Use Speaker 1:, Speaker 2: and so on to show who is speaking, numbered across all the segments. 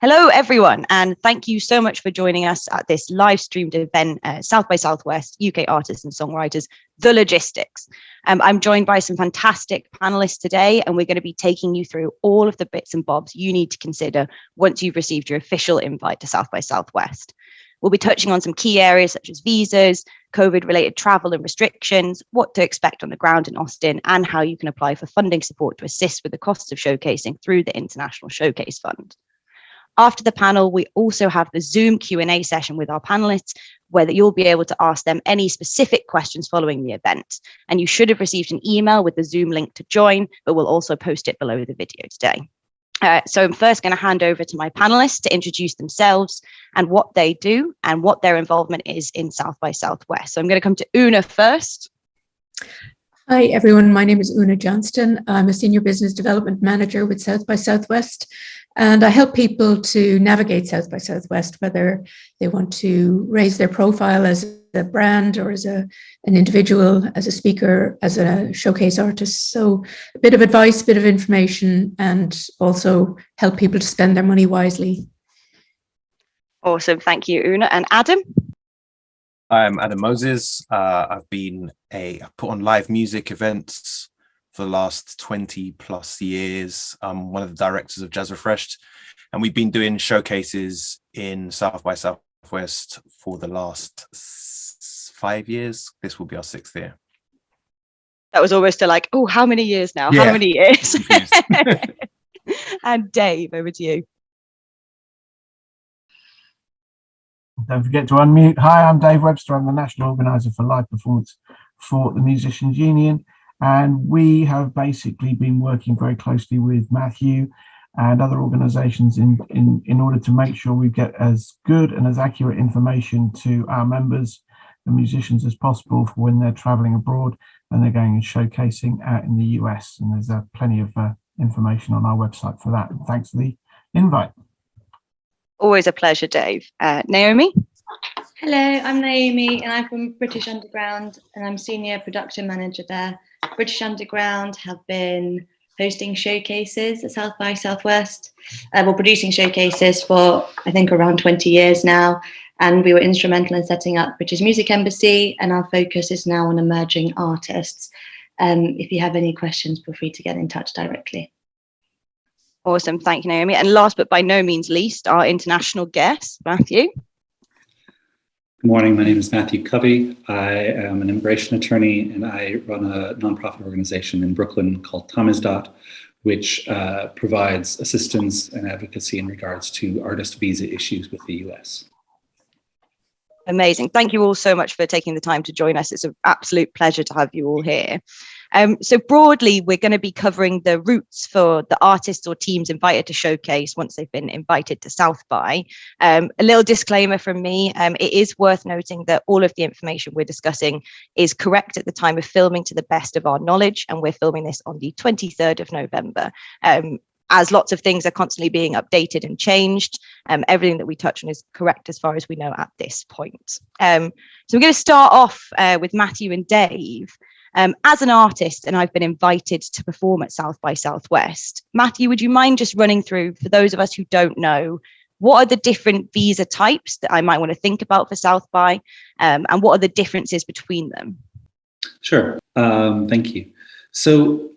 Speaker 1: Hello, everyone, and thank you so much for joining us at this live streamed event, South by Southwest, UK Artists and Songwriters, The Logistics. I'm joined by some fantastic panelists today, and we're going to be taking you through all of the bits and bobs you need to consider once you've received your official invite to South by Southwest. We'll be touching on some key areas such as visas, COVID-related travel and restrictions, what to expect on the ground in Austin, and how you can apply for funding support to assist with the costs of showcasing through the International Showcase Fund. After the panel, we also have the Zoom Q&A session with our panelists, where you'll be able to ask them any specific questions following the event. And you should have received an email with the Zoom link to join, but we'll also post it below the video today. So I'm first going to hand over to my panelists to introduce themselves and what they do and what their involvement is in South by Southwest. So I'm going to come to Una first.
Speaker 2: Hi, everyone. My name is Una Johnston. I'm a Senior Business Development Manager with South by Southwest, and I help people to navigate South by Southwest, whether they want to raise their profile as a brand or as an individual, as a speaker, as a showcase artist. So a bit of advice, a bit of information, and also help people to spend their money wisely.
Speaker 1: Awesome. Thank you, Una. And Adam?
Speaker 3: I'm Adam Moses. I've put on live music events for the last 20 plus years. I'm one of the directors of Jazz Refreshed, and we've been doing showcases in South by Southwest for the last 5 years. This will be our 6th year.
Speaker 1: That was almost like, oh, how many years now? Yeah. How many years? And Dave, over to you.
Speaker 4: Don't forget to unmute. Hi, I'm Dave Webster. I'm the National Organiser for Live Performance for the Musicians Union. And we have basically been working very closely with Matthew and other organisations in order to make sure we get as good and as accurate information to our members, the musicians, as possible for when they're travelling abroad and they're going and showcasing out in the US. And there's plenty of information on our website for that. And thanks for the invite.
Speaker 1: Always a pleasure, Dave. Naomi?
Speaker 5: Hello, I'm Naomi, and I'm from British Underground, and I'm Senior Production Manager there. British Underground have been hosting showcases at South by Southwest. We're producing showcases for, I think, around 20 years now, and we were instrumental in setting up British Music Embassy, and our focus is now on emerging artists. If you have any questions, feel free to get in touch directly.
Speaker 1: Awesome. Thank you, Naomi. And last but by no means least, our international guest, Matthew.
Speaker 6: Good morning. My name is Matthew Covey. I am an immigration attorney, and I run a nonprofit organization in Brooklyn called Tamizdat, which provides assistance and advocacy in regards to artist visa issues with the US.
Speaker 1: Amazing. Thank you all so much for taking the time to join us. It's an absolute pleasure to have you all here. So broadly, we're going to be covering the routes for the artists or teams invited to showcase once they've been invited to South by. A little disclaimer from me, it is worth noting that all of the information we're discussing is correct at the time of filming to the best of our knowledge, and we're filming this on the 23rd of November. As lots of things are constantly being updated and changed, everything that we touch on is correct as far as we know at this point. So we're going to start off with Matthew and Dave. As an artist, and I've been invited to perform at South by Southwest, Matthew, would you mind just running through, for those of us who don't know, what are the different visa types that I might want to think about for South by, and what are the differences between them?
Speaker 6: Sure. Thank you. So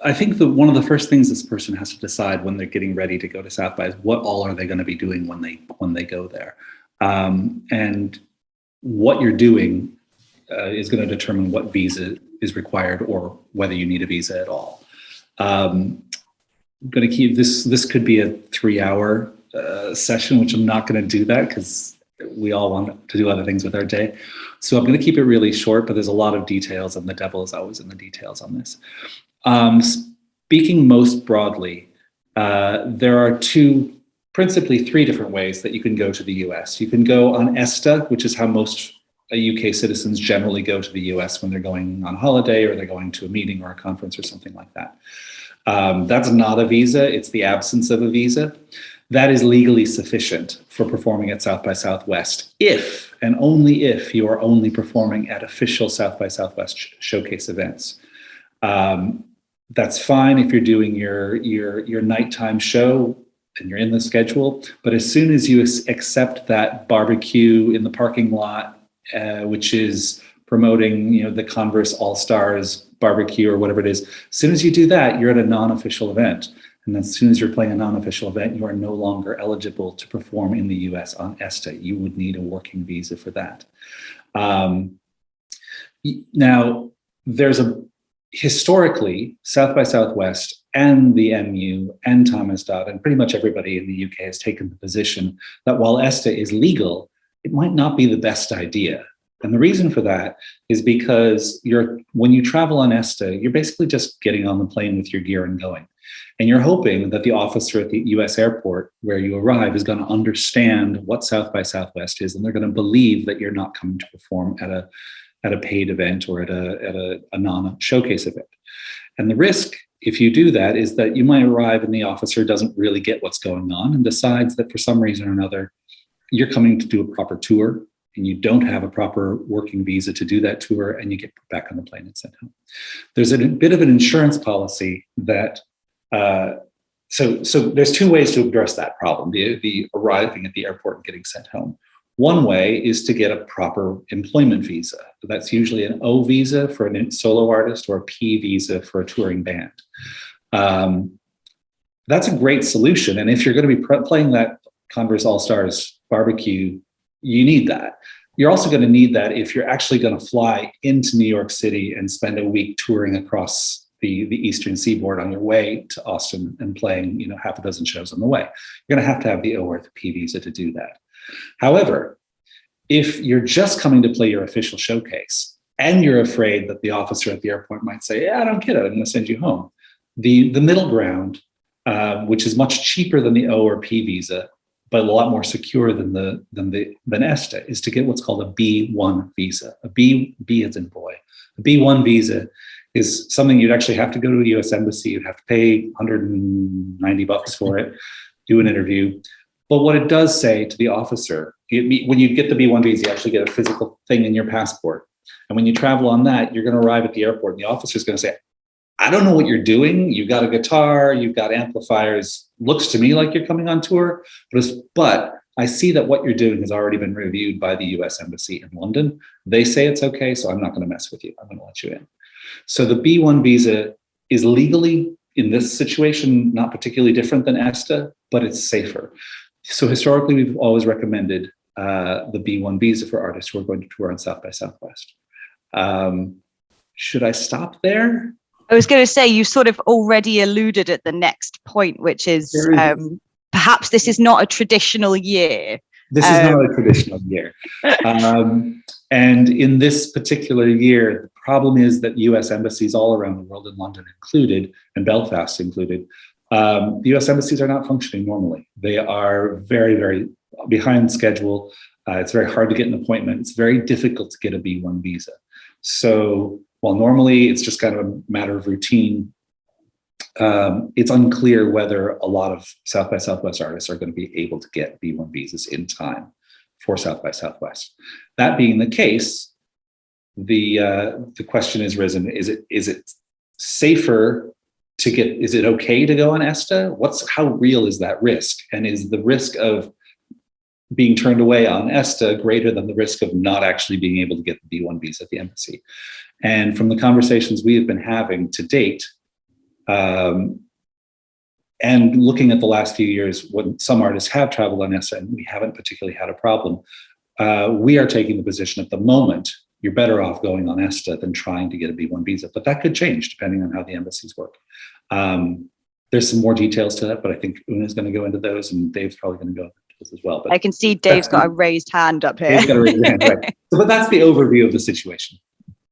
Speaker 6: I think that one of the first things this person has to decide when they're getting ready to go to South by is what all are they going to be doing when they go there, and what you're doing is going to determine what visa is required or whether you need a visa at all. I'm going to keep this could be a 3-hour session, which I'm not going to do that because we all want to do other things with our day. So I'm going to keep it really short, but there's a lot of details, and the devil is always in the details on this. Speaking most broadly, there are principally three different ways that you can go to the US. You can go on ESTA, which is how most UK citizens generally go to the US when they're going on holiday or they're going to a meeting or a conference or something like that. That's not a visa, it's the absence of a visa. That is legally sufficient for performing at South by Southwest if and only if you are only performing at official South by Southwest showcase events. That's fine if you're doing your nighttime show and you're in the schedule. But as soon as you accept that barbecue in the parking lot, which is promoting, the Converse All-Stars barbecue or whatever it is, as soon as you do that, you're at a non-official event. And as soon as you're playing a non-official event, you are no longer eligible to perform in the US on ESTA. You would need a working visa for that. Now, historically, South by Southwest and the MU and Tamizdat and pretty much everybody in the UK has taken the position that while ESTA is legal, it might not be the best idea. And the reason for that is because when you travel on ESTA, you're basically just getting on the plane with your gear and going. And you're hoping that the officer at the US airport where you arrive is going to understand what South by Southwest is, and they're going to believe that you're not coming to perform at a paid event or at a non-showcase event. And the risk, if you do that, is that you might arrive and the officer doesn't really get what's going on and decides that for some reason or another, you're coming to do a proper tour and you don't have a proper working visa to do that tour, and you get put back on the plane and sent home. There's a bit of an insurance policy that, so there's two ways to address that problem, the arriving at the airport and getting sent home. One way is to get a proper employment visa. That's usually an O visa for a solo artist or a P visa for a touring band. That's a great solution. And if you're going to be playing that Converse All-Stars barbecue, you need that. You're also going to need that if you're actually going to fly into New York City and spend a week touring across the Eastern Seaboard on your way to Austin and playing, half a dozen shows on the way. You're going to have the O or the P visa to do that. However, if you're just coming to play your official showcase and you're afraid that the officer at the airport might say, "Yeah, I don't get it, I'm going to send you home," the middle ground, which is much cheaper than the O or P visa, but a lot more secure than ESTA, is to get what's called a B1 visa. A B as in boy. A B1 visa is something you'd actually have to go to the US Embassy. You'd have to pay $190 for it, do an interview. But what it does say to the officer, when you get the B1 visa, you actually get a physical thing in your passport. And when you travel on that, you're going to arrive at the airport and the officer is going to say, "I don't know what you're doing. You've got a guitar, you've got amplifiers. Looks to me like you're coming on tour, but I see that what you're doing has already been reviewed by the US Embassy in London. They say it's okay, so I'm not going to mess with you. I'm going to let you in." So the B1 visa is legally, in this situation, not particularly different than ESTA, but it's safer. So historically, we've always recommended the B1 visa for artists who are going to tour on South by Southwest. Should I stop there?
Speaker 1: I was going to say, you sort of already alluded at the next point, which is perhaps this is not a traditional year.
Speaker 6: This is not a traditional year. And in this particular year, the problem is that US embassies all around the world, in London included, and Belfast included, the US embassies are not functioning normally. They are very, very behind schedule. It's very hard to get an appointment. It's very difficult to get a B1 visa. So while normally it's just kind of a matter of routine, it's unclear whether a lot of South by Southwest artists are going to be able to get B1 visas in time for South by Southwest. That being the case, the question has risen: is it safer to get? Is it okay to go on ESTA? How real is that risk? And is the risk of being turned away on ESTA greater than the risk of not actually being able to get the B1 visa at the embassy? And from the conversations we have been having to date, and looking at the last few years when some artists have traveled on ESTA and we haven't particularly had a problem, we are taking the position at the moment, you're better off going on ESTA than trying to get a B1 visa. But that could change depending on how the embassies work. There's some more details to that, but I think Una's going to go into those and Dave's probably going to go into this as well. But
Speaker 1: I can see Dave's got a raised hand up here.
Speaker 6: Dave's got a raised hand, right. But that's the overview of the situation.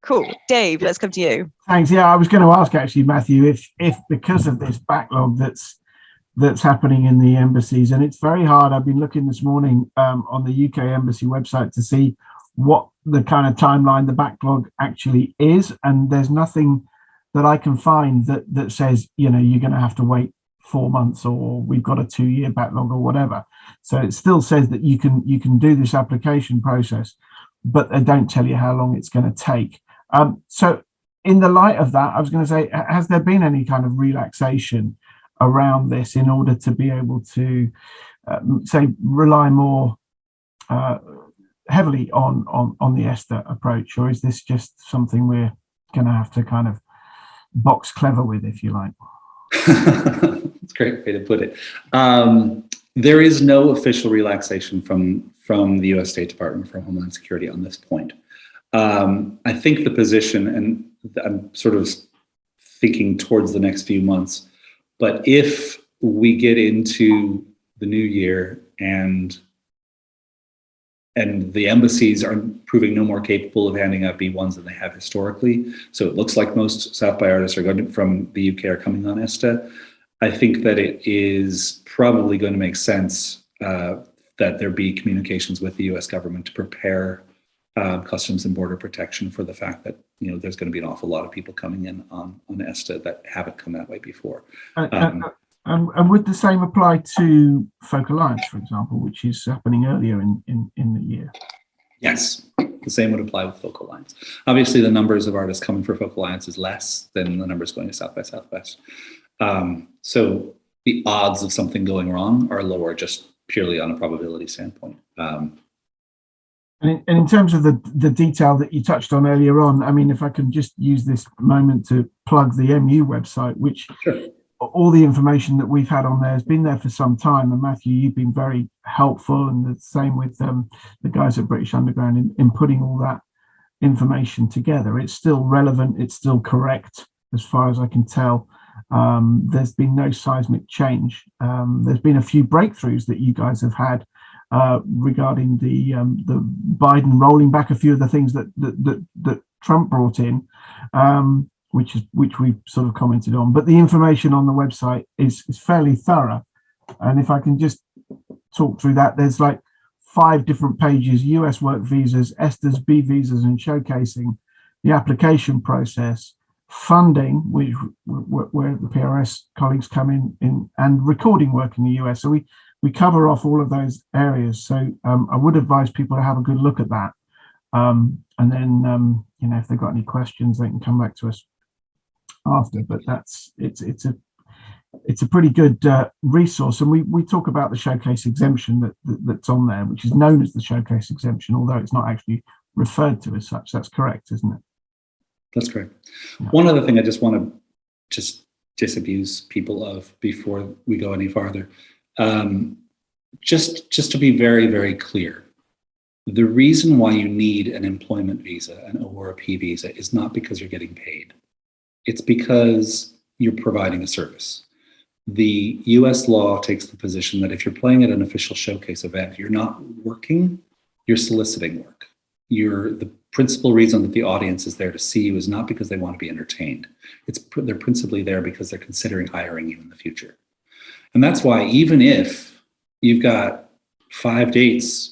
Speaker 1: Cool. Dave, let's come to you.
Speaker 4: Thanks. Yeah, I was going to ask actually, Matthew, if because of this backlog that's happening in the embassies, and it's very hard. I've been looking this morning on the UK embassy website to see what the kind of timeline the backlog actually is, and there's nothing that I can find that says, you're going to have to wait 4 months or we've got a 2-year backlog or whatever. So it still says that you can do this application process, but they don't tell you how long it's going to take. So in the light of that, I was going to say, has there been any kind of relaxation around this in order to be able to, say, rely more heavily on the ESTA approach, or is this just something we're going to have to kind of box clever with, if you like?
Speaker 6: That's a great way to put it. There is no official relaxation from the U.S. State Department for Homeland Security on this point. I think the position, and I'm sort of thinking towards the next few months, but if we get into the new year and the embassies are proving no more capable of handing out B1s than they have historically, so it looks like most South by artists are going from the UK are coming on ESTA, I think that it is probably going to make sense that there be communications with the US government to prepare Customs and Border Protection for the fact that, you know, there's going to be an awful lot of people coming in on ESTA that haven't come that way before.
Speaker 4: And would the same apply to Folk Alliance, for example, which is happening earlier in the year?
Speaker 6: Yes, the same would apply with Folk Alliance. Obviously, the numbers of artists coming for Folk Alliance is less than the numbers going to South by Southwest. So the odds of something going wrong are lower just purely on a probability standpoint.
Speaker 4: And in terms of the detail that you touched on earlier on, I mean, if I can just use this moment to plug the MU website, which
Speaker 6: Sure.
Speaker 4: All the information that we've had on there has been there for some time. And Matthew, you've been very helpful, and the same with the guys at British Underground in putting all that information together. It's still relevant. It's still correct, as far as I can tell. There's been no seismic change. There's been a few breakthroughs that you guys have had regarding the Biden rolling back a few of the things that Trump brought in, which we've sort of commented on. But the information on the website is fairly thorough. And if I can just talk through that, there's like 5 different pages: US work visas, ESTAs, B visas, and showcasing the application process, funding, where the PRS colleagues come in, and recording work in the US. So we cover off all of those areas. So I would advise people to have a good look at that. And then, you know, if they've got any questions, they can come back to us after. But it's a pretty good resource. And we talk about the showcase exemption that's on there, which is known as the showcase exemption, although it's not actually referred to as such. That's correct, isn't it?
Speaker 6: That's correct.
Speaker 4: Yeah.
Speaker 6: One other thing I just want to just disabuse people of before we go any farther. Just to be very, very clear, the reason why you need an employment visa, or a P visa, is not because you're getting paid. It's because you're providing a service. The US law takes the position that if you're playing at an official showcase event, you're not working, you're soliciting work. The principal reason that the audience is there to see you is not because they want to be entertained. They're principally there because they're considering hiring you in the future. And that's why, even if you've got 5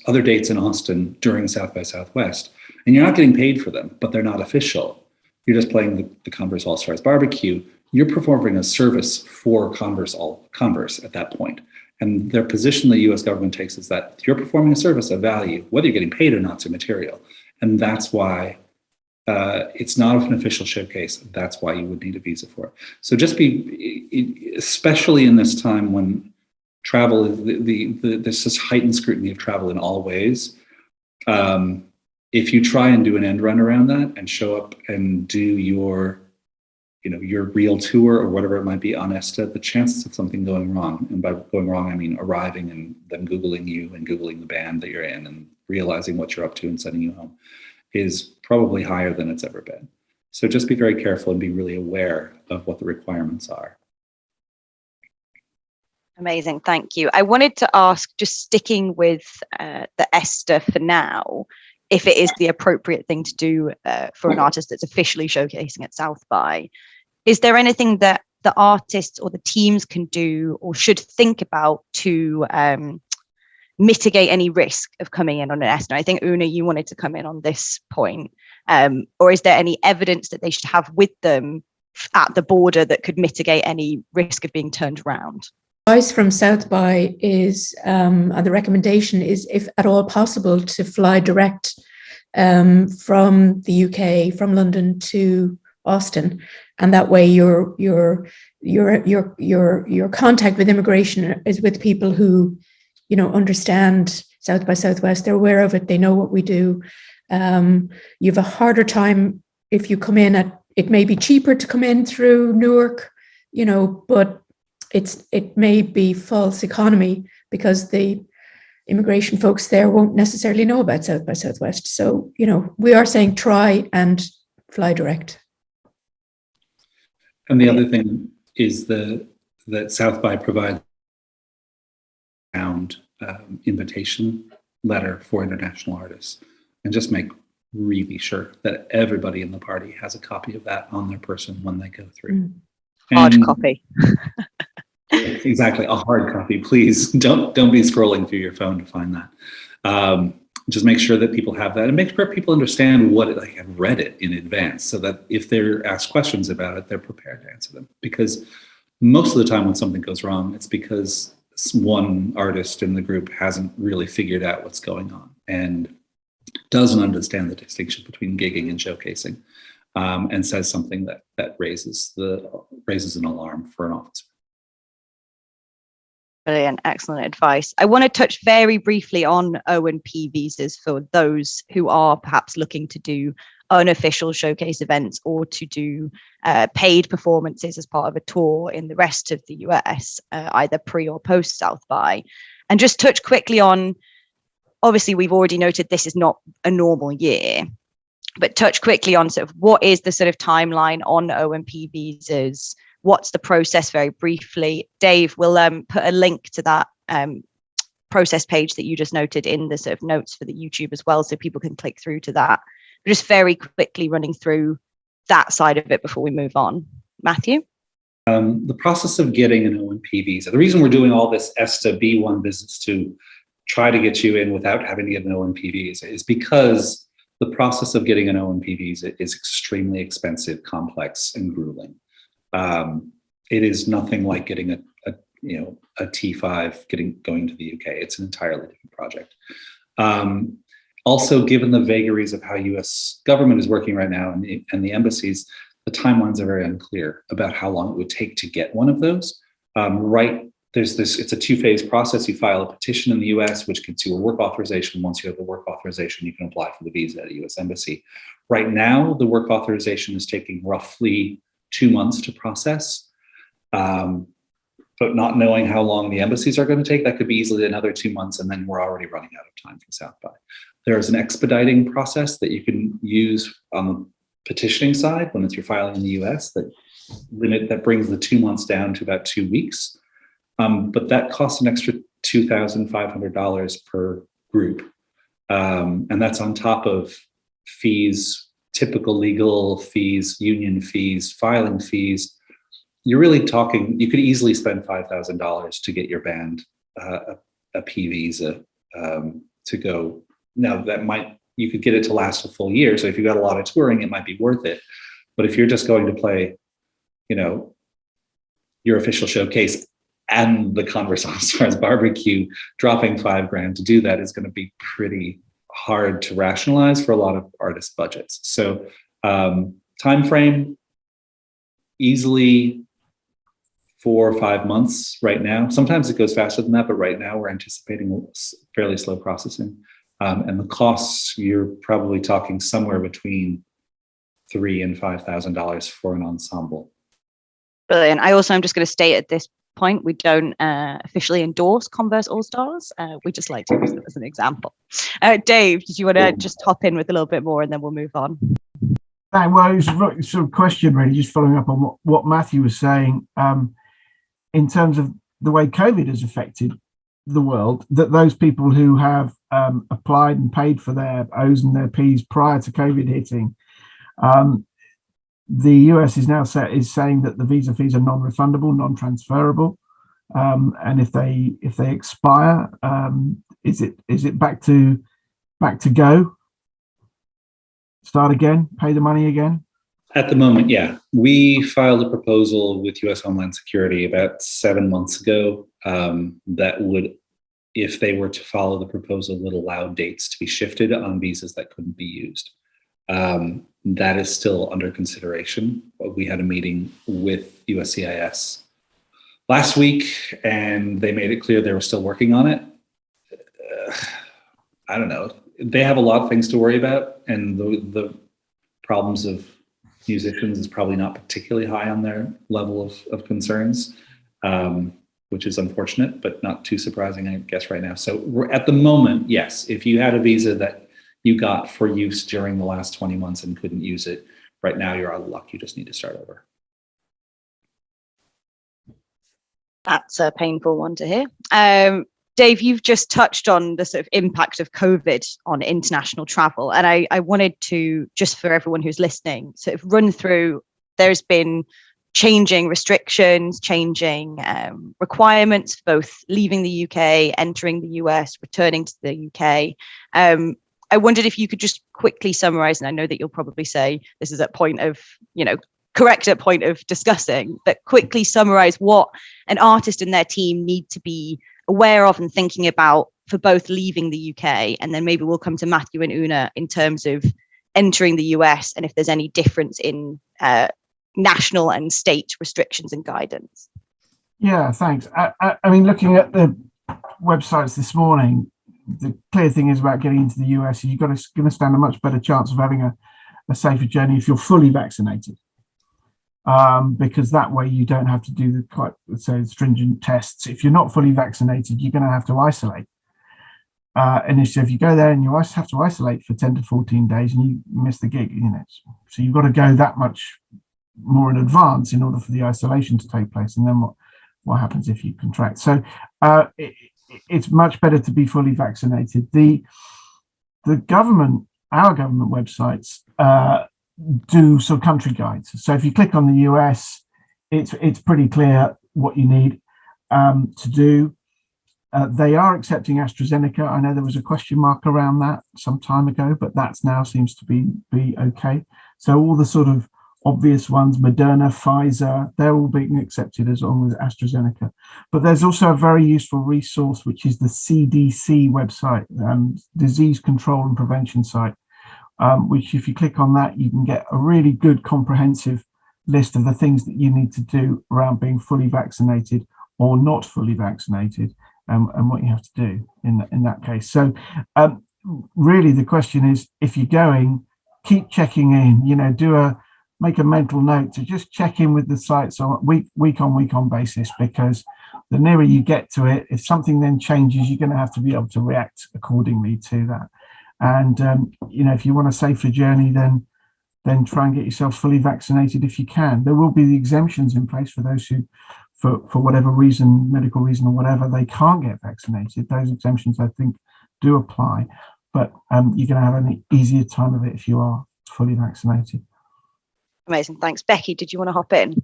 Speaker 6: other dates in Austin during South by Southwest, and you're not getting paid for them, but they're not official, you're just playing the Converse All-Stars barbecue, you're performing a service for Converse at that point. And their position the US government takes is that you're performing a service of value, whether you're getting paid or not, is immaterial. And that's why it's not an official showcase. That's why you would need a visa for it. So just especially in this time when travel, there's this heightened scrutiny of travel in all ways. If you try and do an end run around that and show up and do your real tour or whatever it might be on ESTA, the chances of something going wrong, and by going wrong, I mean arriving and them Googling you and Googling the band that you're in and realizing what you're up to and sending you home, is probably higher than it's ever been. So just be very careful and be really aware of what the requirements are.
Speaker 1: Amazing, thank you. I wanted to ask, just sticking with the ESTA for now, if it is the appropriate thing to do for an artist that's officially showcasing at South by. Is there anything that the artists or the teams can do or should think about to mitigate any risk of coming in on an ESTA? I think, Una, you wanted to come in on this point. Or is there any evidence that they should have with them at the border that could mitigate any risk of being turned around?
Speaker 2: Advice from South by is, the recommendation is, if at all possible, to fly direct from the UK, from London to Austin, and that way your contact with immigration is with people who, you know, understand South by Southwest. They're aware of it. They know what we do. You have a harder time if you come in at. It may be cheaper to come in through Newark, you know, but it may be false economy because the immigration folks there won't necessarily know about South by Southwest. So, you know, we are saying try and fly direct.
Speaker 6: And the other thing is that South by provides invitation letter for international artists, and just make really sure that everybody in the party has a copy of that on their person when they go through.
Speaker 1: Hard copy.
Speaker 6: Exactly, a hard copy. Please don't be scrolling through your phone to find that. Just make sure that people have that, and make sure people understand what it, like, have read it in advance, so that if they're asked questions about it, they're prepared to answer them. Because most of the time when something goes wrong, it's because one artist in the group hasn't really figured out what's going on and doesn't understand the distinction between gigging and showcasing, and says something that raises an alarm for an officer.
Speaker 1: Brilliant, excellent advice. I want to touch very briefly on O&P visas for those who are perhaps looking to do unofficial showcase events or to do paid performances as part of a tour in the rest of the US, either pre or post South by. And just touch quickly on, obviously we've already noted this is not a normal year, but touch quickly on sort of what is the sort of timeline on O&P visas. What's the process very briefly? Dave, we'll put a link to that process page that you just noted in the sort of notes for the YouTube as well, so people can click through to that. But just very quickly running through that side of it before we move on. Matthew?
Speaker 6: The process of getting an O&P visa, the reason we're doing all this ESTA B1 visits to try to get you in without having to get an O&P visa is because the process of getting an O&P visa is extremely expensive, complex, and grueling. It is nothing like getting a T5 going to the UK. It's an entirely different project. Also, given the vagaries of how US government is working right now and the embassies, the timelines are very unclear about how long it would take to get one of those. It's a two-phase process. You file a petition in the US, which gets you a work authorization. Once you have the work authorization, you can apply for the visa at a US embassy. Right now, the work authorization is taking roughly 2 months to process, but not knowing how long the embassies are going to take, that could be easily another 2 months, and then we're already running out of time for South by. There's an expediting process that you can use on the petitioning side when you're filing in the US that brings the 2 months down to about 2 weeks, but that costs an extra $2,500 per group, and that's on top of fees, typical legal fees, union fees, filing fees. You're really talking, you could easily spend $5,000 to get your band a P visa to go. Now you could get it to last a full year. So if you've got a lot of touring, it might be worth it. But if you're just going to play, your official showcase and the Converse All-Stars barbecue, dropping $5,000 to do that is going to be pretty hard to rationalize for a lot of artist budgets. So time frame, easily 4 or 5 months right now. Sometimes it goes faster than that, but right now we're anticipating fairly slow processing. And the costs, you're probably talking somewhere between $3,000 and $5,000 for an ensemble.
Speaker 1: Brilliant. I'm just going to state at this point, we don't officially endorse Converse All-Stars. We just like to use them as an example. Dave, did you want to just hop in with a little bit more and then we'll move on?
Speaker 4: Well, it was a sort of question really, just following up on what Matthew was saying, in terms of the way COVID has affected the world, that those people who have applied and paid for their O's and their P's prior to COVID hitting, the US is now saying that the visa fees are non-refundable, non-transferable, and if they expire, is it back to go? Start again, pay the money again?
Speaker 6: At the moment, yeah. We filed a proposal with US Homeland Security about 7 months ago that would, if they were to follow the proposal, would allow dates to be shifted on visas that couldn't be used. that is still under consideration. We had a meeting with USCIS last week, and they made it clear they were still working on it. I don't know. They have a lot of things to worry about, and the problems of musicians is probably not particularly high on their level of concerns, which is unfortunate, but not too surprising, I guess, right now. So we're, at the moment, yes, if you had a visa that you got for use during the last 20 months and couldn't use it, right now you're out of luck. You just need to start over.
Speaker 1: That's a painful one to hear. Dave, you've just touched on the sort of impact of COVID on international travel. And I wanted to, just for everyone who's listening, sort of run through, there's been changing restrictions, changing requirements, both leaving the UK, entering the US, returning to the UK. I wondered if you could just quickly summarize, and I know that you'll probably say this is at point of, correct at point of discussing, but quickly summarize what an artist and their team need to be aware of and thinking about for both leaving the UK, and then maybe we'll come to Matthew and Una in terms of entering the US and if there's any difference in national and state restrictions and guidance.
Speaker 4: Yeah, thanks. I mean, looking at the websites this morning, the clear thing is about getting into the US, you're going to stand a much better chance of having a safer journey if you're fully vaccinated. Because that way you don't have to do the quite stringent tests. If you're not fully vaccinated, you're going to have to isolate. And so if you go there and you have to isolate for 10 to 14 days and you miss the gig, so you've got to go that much more in advance in order for the isolation to take place. And then what happens if you contract? So it's much better to be fully vaccinated. The government, our government websites, do sort of country guides. So if you click on the US, it's pretty clear what you need to do. They are accepting AstraZeneca. I know there was a question mark around that some time ago, but that's now seems to be okay. So all the sort of obvious ones, Moderna, Pfizer, they're all being accepted as long as AstraZeneca. But there's also a very useful resource, which is the CDC website, Disease Control and Prevention site, which if you click on that, you can get a really good comprehensive list of the things that you need to do around being fully vaccinated or not fully vaccinated, and what you have to do in that case. So really the question is, if you're going, keep checking in, make a mental note to just check in with the sites on week on basis, because the nearer you get to it, if something then changes, you're going to have to be able to react accordingly to that. And if you want a safer journey, then try and get yourself fully vaccinated if you can. There will be the exemptions in place for those who, for whatever reason, medical reason or whatever, they can't get vaccinated. Those exemptions, I think, do apply, but you're going to have an easier time of it if you are fully vaccinated.
Speaker 1: Amazing, thanks. Becky, did you want to hop in?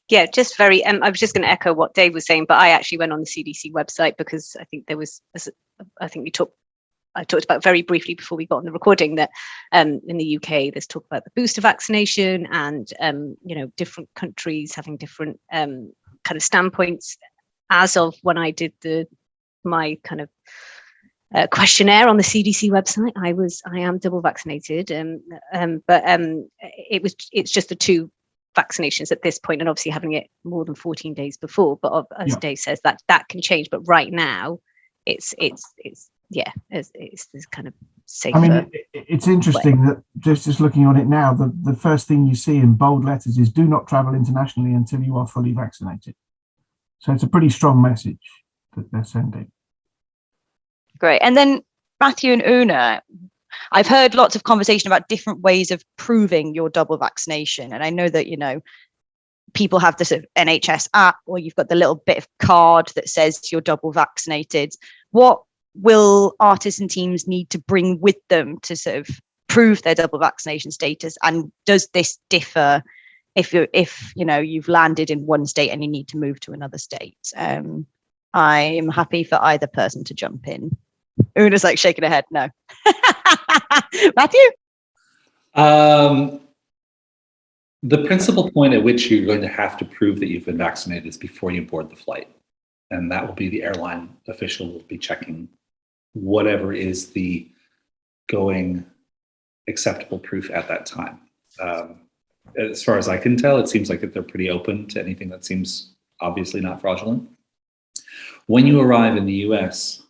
Speaker 7: Yeah, just very, I was just going to echo what Dave was saying, but I actually went on the CDC website because I think I talked about very briefly before we got on the recording that in the UK, there's talk about the booster vaccination and, different countries having different kind of standpoints. As of when I did my kind of questionnaire on the CDC website, I am double vaccinated, but it's just the two vaccinations at this point, and obviously having it more than 14 days before. But as Dave says, that can change. But right now, it's this kind of safer.
Speaker 4: I mean, it's interesting that just looking on it now, the first thing you see in bold letters is "Do not travel internationally until you are fully vaccinated." So it's a pretty strong message that they're sending.
Speaker 1: Great. And then Matthew and Una, I've heard lots of conversation about different ways of proving your double vaccination. And I know that, people have this NHS app, or you've got the little bit of card that says you're double vaccinated. What will artists and teams need to bring with them to sort of prove their double vaccination status? And does this differ if you've landed in one state and you need to move to another state? I'm happy for either person to jump in. Una's like shaking her head, no. Matthew?
Speaker 6: The principal point at which you're going to have to prove that you've been vaccinated is before you board the flight. And that will be the airline official will be checking whatever is the going acceptable proof at that time. As far as I can tell, it seems like that they're pretty open to anything that seems obviously not fraudulent. When you arrive in the US,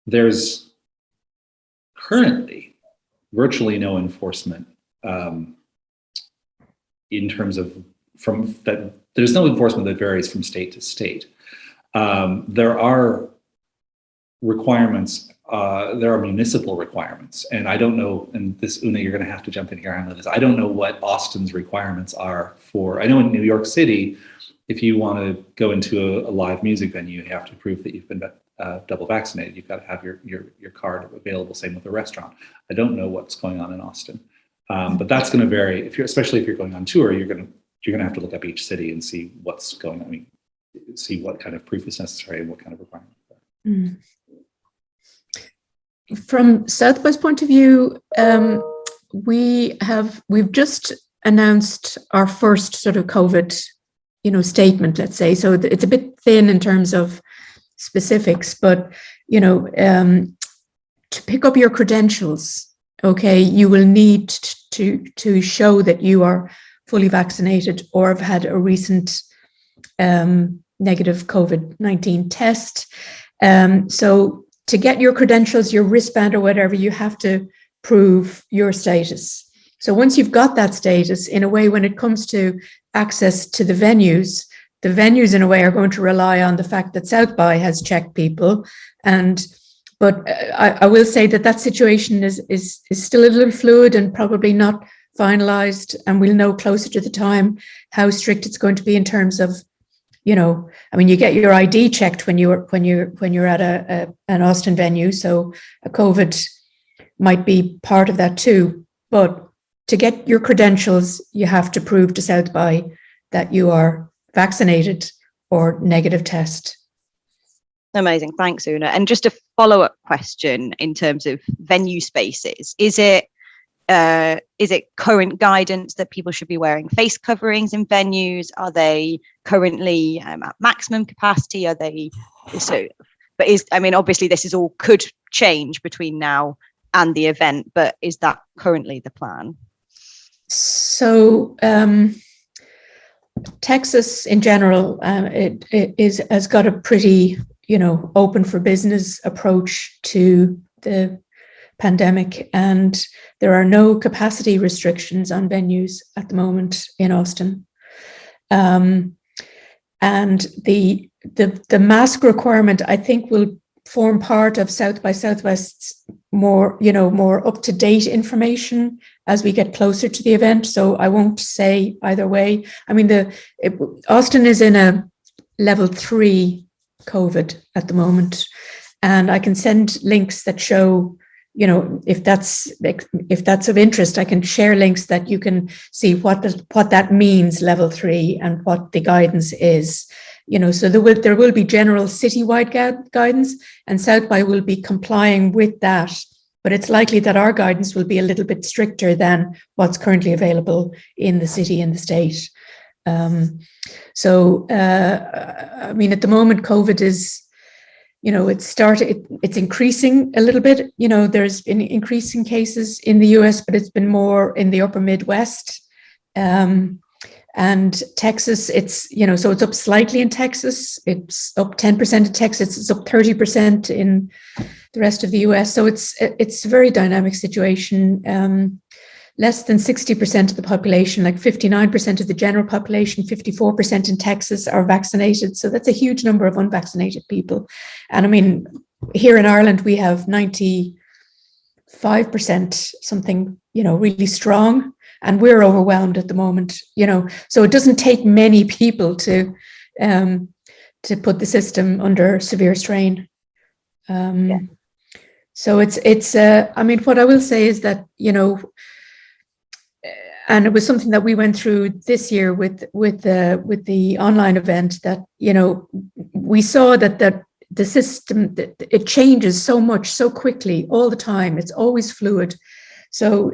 Speaker 6: there's currently virtually no enforcement in terms of from that. There's no enforcement that varies from state to state. There are requirements. There are municipal requirements, and I don't know. And this, Una, you're going to have to jump in here on this. I don't know what Austin's requirements are for. I know in New York City, if you want to go into a live music venue, you have to prove that you've been double vaccinated. You've got to have your card available. Same with a restaurant. I don't know what's going on in Austin, but that's going to vary. Especially if you're going on tour, you're going to have to look up each city and see what's going on. I mean, see what kind of proof is necessary and what kind of requirements are.
Speaker 2: Mm. From Southwest point of view, we've just announced our first sort of COVID, statement, let's say. So it's a bit thin in terms of specifics, but to pick up your credentials, okay, you will need to show that you are fully vaccinated or have had a recent negative COVID-19 test. So to get your credentials, your wristband or whatever, you have to prove your status. So once you've got that status, in a way, when it comes to access to the venues in a way are going to rely on the fact that South by has checked people. But I will say that situation is still a little fluid and probably not finalized, and we'll know closer to the time how strict it's going to be in terms of, you get your ID checked when you're at an Austin venue, so a COVID might be part of that too. But to get your credentials, you have to prove to South by that you are vaccinated or negative test.
Speaker 1: Amazing, thanks, Una. And just a follow-up question in terms of venue spaces: is it current guidance that people should be wearing face coverings in venues? Are they currently at maximum capacity? Are they so? But obviously this is all could change between now and the event. But is that currently the plan?
Speaker 2: So Texas in general, it has got a pretty open for business approach to the pandemic, and there are no capacity restrictions on venues at the moment in Austin. And the mask requirement, I think, will form part of South by Southwest's more up-to-date information as we get closer to the event. So I won't say either way. Austin is in a level 3 COVID at the moment, and I can send links that show, if that's of interest, I can share links that you can see what that means, level 3, and what the guidance is. So there will be general citywide guidance, and South by will be complying with that. But it's likely that our guidance will be a little bit stricter than what's currently available in the city and the state. At the moment, COVID is, it's increasing a little bit. There's been increasing cases in the US, but it's been more in the upper Midwest. And Texas, so it's up slightly in Texas. It's up 10% in Texas. It's up 30% in the rest of the US. So it's a very dynamic situation. Less than 60% of the population, like 59% of the general population, 54% in Texas are vaccinated. So that's a huge number of unvaccinated people. And here in Ireland, we have 95% something, really strong. And we're overwhelmed at the moment, so it doesn't take many people to put the system under severe strain. So it's what I will say is that, and it was something that we went through this year with the online event, that, we saw that the system, it changes so much, so quickly all the time. It's always fluid. So,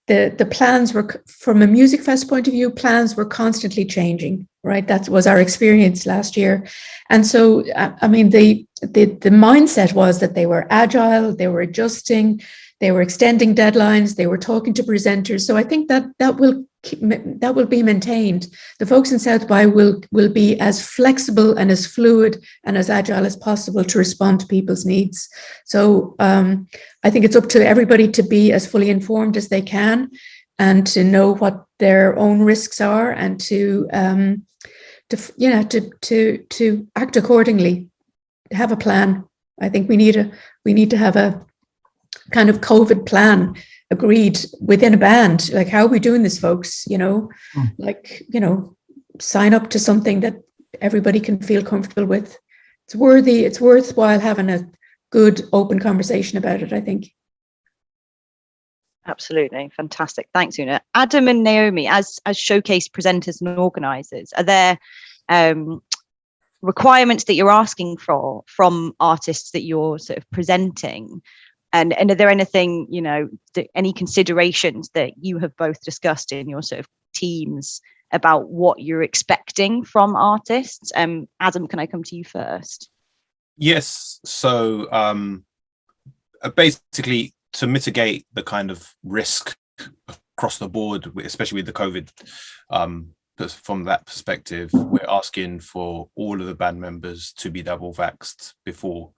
Speaker 2: the plans were, from a music fest point of view, plans were constantly changing, right? That was our experience last year. And so, the mindset was that they were agile, they were adjusting, they were extending deadlines, they were talking to presenters. So I think that will be maintained. The folks in South by will be as flexible and as fluid and as agile as possible to respond to people's needs. So I think it's up to everybody to be as fully informed as they can and to know what their own risks are and to act accordingly, have a plan. I think we need to have a kind of COVID plan agreed within a band. Like, how are we doing this, folks? Sign up to something that everybody can feel comfortable with. It's worthwhile having a good open conversation about it, I think.
Speaker 1: Absolutely. Fantastic. Thanks, Una. Adam and Naomi, as showcase presenters and organisers, are there requirements that you're asking for from artists that you're sort of presenting? And are there anything, any considerations that you have both discussed in your sort of teams about what you're expecting from artists? Adam, can I come to you first?
Speaker 3: Yes. So basically, to mitigate the kind of risk across the board, especially with the COVID, from that perspective, we're asking for all of the band members to be double vaxxed before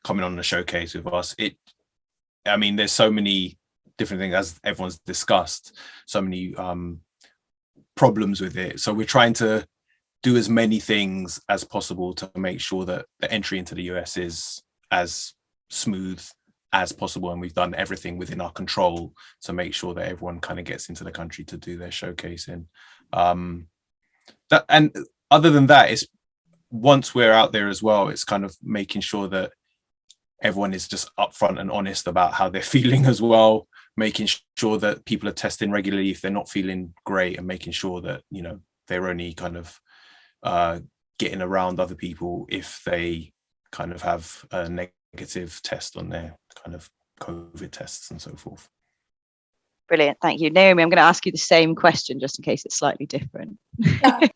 Speaker 3: coming on the showcase with us. There's so many different things, as everyone's discussed, so many problems with it. So we're trying to do as many things as possible to make sure that the entry into the US is as smooth as possible. And we've done everything within our control to make sure that everyone kind of gets into the country to do their showcasing. And other than that, it's once we're out there as well, it's kind of making sure that everyone is just upfront and honest about how they're feeling as well, making sure that people are testing regularly if they're not feeling great, and making sure that, they're only kind of getting around other people if they kind of have a negative test on their kind of COVID tests and so forth.
Speaker 1: Brilliant. Thank you. Naomi, I'm going to ask you the same question just in case it's slightly different.
Speaker 5: I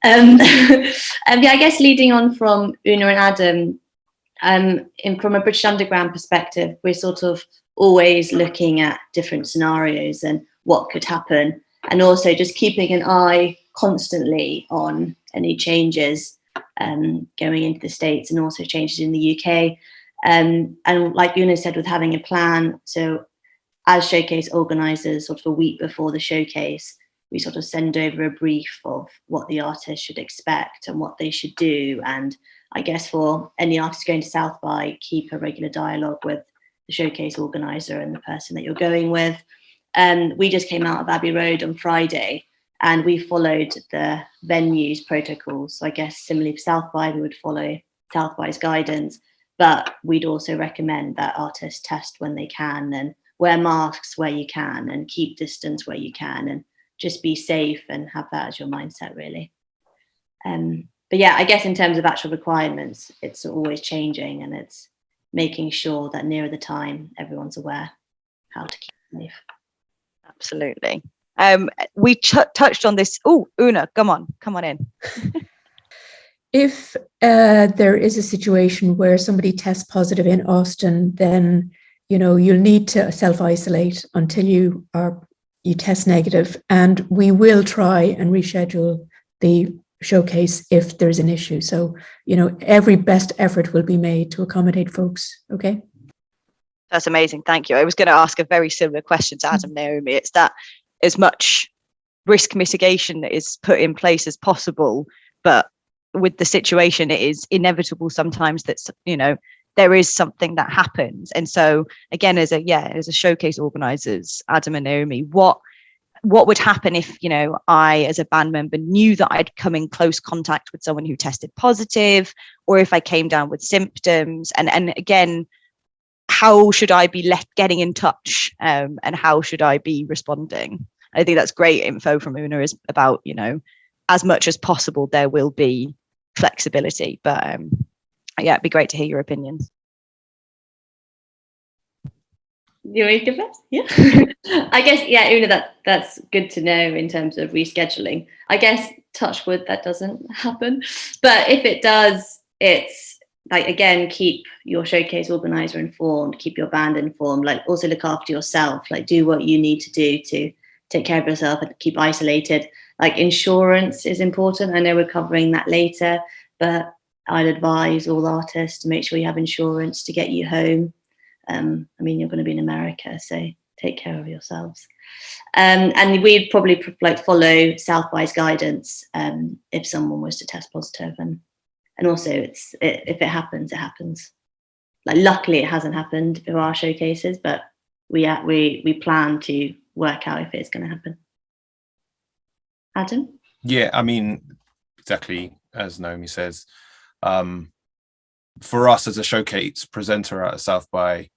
Speaker 5: guess leading on from Una and Adam, from a British Underground perspective, we're sort of always looking at different scenarios and what could happen, and also just keeping an eye constantly on any changes going into the States and also changes in the UK. And like Una said, with having a plan, so as showcase organisers, sort of a week before the showcase, we sort of send over a brief of what the artist should expect and what they should do. And I guess for any artist going to South by, keep a regular dialogue with the showcase organiser and the person that you're going with. We just came out of Abbey Road on Friday and we followed the venue's protocols. So I guess similarly for South by, we would follow South by's guidance, but we'd also recommend that artists test when they can and wear masks where you can and keep distance where you can and just be safe and have that as your mindset, really. But yeah, I guess in terms of actual requirements, it's always changing and it's making sure that nearer the time, everyone's aware how to keep safe.
Speaker 1: Absolutely. We touched on this. Oh, Una, come on in.
Speaker 2: If there is a situation where somebody tests positive in Austin, then you'll need to self-isolate until you test negative, and we will try and reschedule the showcase if there's an issue. So, every best effort will be made to accommodate folks. Okay.
Speaker 1: That's amazing. Thank you. I was going to ask a very similar question to Adam, Naomi. It's that as much risk mitigation is put in place as possible, but with the situation, it is inevitable sometimes that, there is something that happens. And so again, as a showcase organisers, Adam and Naomi, what would happen if, I, as a band member, knew that I'd come in close contact with someone who tested positive, or if I came down with symptoms, and again, how should I be getting in touch, and how should I be responding? I think that's great info from Una is about, as much as possible, there will be flexibility, but it'd be great to hear your opinions.
Speaker 5: You want me to go first? Yeah. I guess, Una, that's good to know in terms of rescheduling. I guess, touch wood, that doesn't happen. But if it does, it's like, again, keep your showcase organizer informed, keep your band informed, like also look after yourself, like do what you need to do to take care of yourself and keep isolated. Like insurance is important. I know we're covering that later, but I'd advise all artists to make sure you have insurance to get you home. I mean, you're going to be in America, so take care of yourselves. And we'd probably like follow South by's guidance if someone was to test positive. And also, if it happens, it happens. Like, luckily, it hasn't happened for our showcases, but we plan to work out if it's going to happen. Adam?
Speaker 3: Yeah, I mean, exactly as Naomi says. For us as a showcase presenter at South by,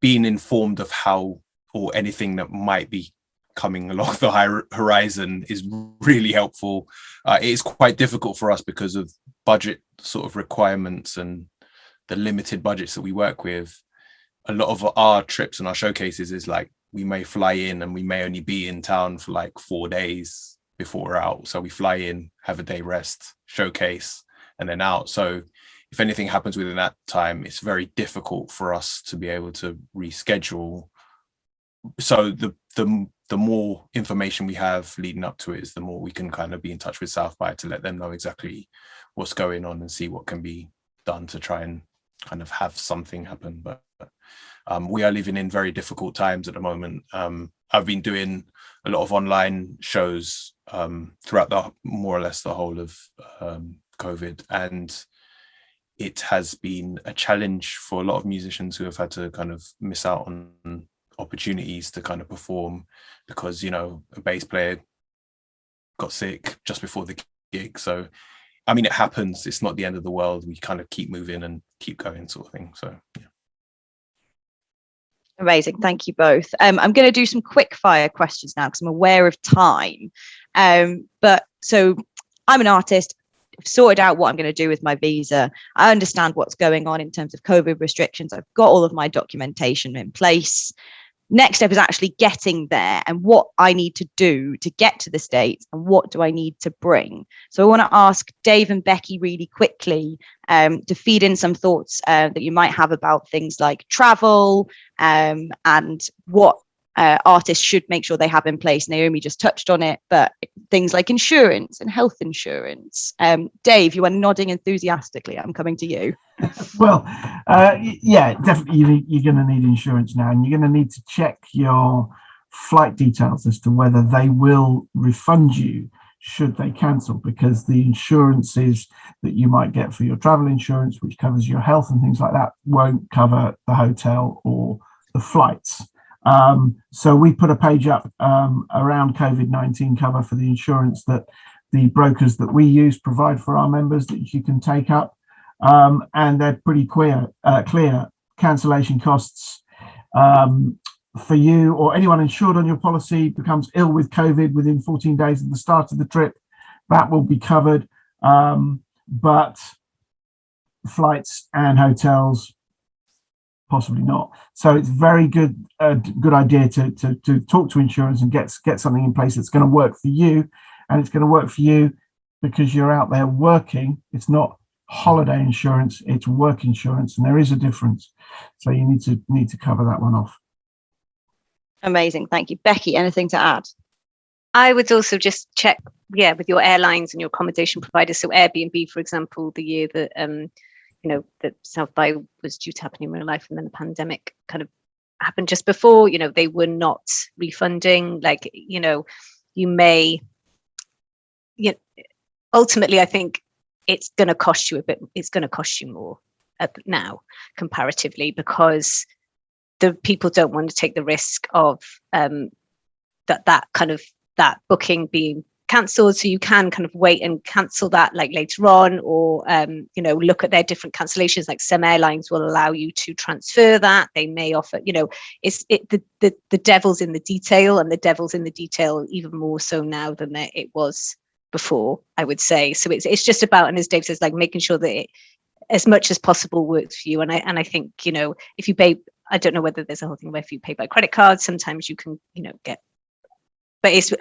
Speaker 3: being informed of how or anything that might be coming along the horizon is really helpful. It is quite difficult for us because of budget sort of requirements and the limited budgets that we work with. A lot of our trips and our showcases is like, we may fly in and we may only be in town for like 4 days before we're out. So we fly in, have a day rest, showcase, and then out. So if anything happens within that time, it's very difficult for us to be able to reschedule. So the more information we have leading up to it, is the more we can kind of be in touch with South by to let them know exactly what's going on and see what can be done to try and kind of have something happen. But we are living in very difficult times at the moment. I've been doing a lot of online shows throughout the more or less the whole of COVID, and it has been a challenge for a lot of musicians who have had to kind of miss out on opportunities to kind of perform because, you know, a bass player got sick just before the gig. So I mean, it happens. It's not the end of the world. We kind of keep moving and keep going, sort of thing. So yeah.
Speaker 1: Amazing. Thank you both. I'm going to do some quick fire questions now because I'm aware of time. But so I'm an artist. I've sorted out what I'm going to do with my visa. I understand what's going on in terms of COVID restrictions. I've got all of my documentation in place. Next step is actually getting there and what I need to do to get to the States and what do I need to bring. So I want to ask Dave and Becky really quickly to feed in some thoughts that you might have about things like travel and what artists should make sure they have in place. Naomi just touched on it, but things like insurance and health insurance. Dave, you are nodding enthusiastically. I'm coming to you.
Speaker 4: Well, yeah, definitely you're going to need insurance now, and you're going to need to check your flight details as to whether they will refund you should they cancel, because the insurances that you might get for your travel insurance, which covers your health and things like that, won't cover the hotel or the flights. So we put a page up around COVID-19 cover for the insurance that the brokers that we use provide for our members that you can take up. And they're pretty clear. Cancellation costs for you or anyone insured on your policy becomes ill with COVID within 14 days of the start of the trip, that will be covered. But flights and hotels, possibly not. So it's very good idea to talk to insurance and get something in place that's going to work for you, and it's going to work for you because you're out there working. It's not holiday insurance, it's work insurance, and there is a difference. So you need to cover that one off.
Speaker 1: Amazing, thank you. Becky, anything to add?
Speaker 7: I would also just check, with your airlines and your accommodation providers. So Airbnb, for example, the year that that South by was due to happen in real life, and then the pandemic kind of happened just before, they were not refunding. Like, you may, ultimately, I think it's going to cost you it's going to cost you more now comparatively, because the people don't want to take the risk of that booking being cancelled. So you can kind of wait and cancel that like later on, or look at their different cancellations. Like some airlines will allow you to transfer that. They may offer, the devil's in the detail, and the devil's in the detail even more so now than it was before, I would say. So it's just about, and as Dave says, like making sure that it as much as possible works for you. And I think, if you pay, I don't know whether there's a whole thing where if you pay by credit card, sometimes you can, get but it's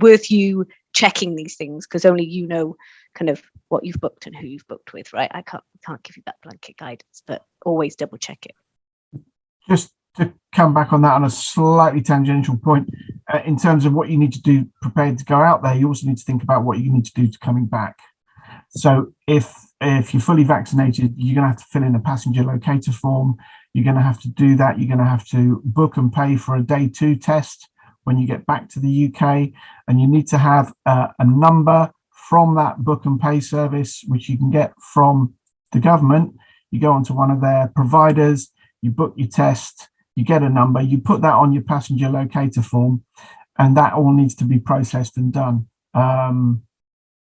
Speaker 7: worth you checking these things, because only you know kind of what you've booked and who you've booked with, right? I can't give you that blanket guidance, but always double check it.
Speaker 4: Just to come back on that on a slightly tangential point, in terms of what you need to do prepared to go out there, you also need to think about what you need to do to coming back. So if you're fully vaccinated, you're going to have to fill in a passenger locator form. You're going to have to do that. You're going to have to book and pay for a day 2 test when you get back to the UK, and you need to have a number from that book and pay service, which you can get from the government. You go onto one of their providers, you book your test, you get a number, you put that on your passenger locator form, and that all needs to be processed and done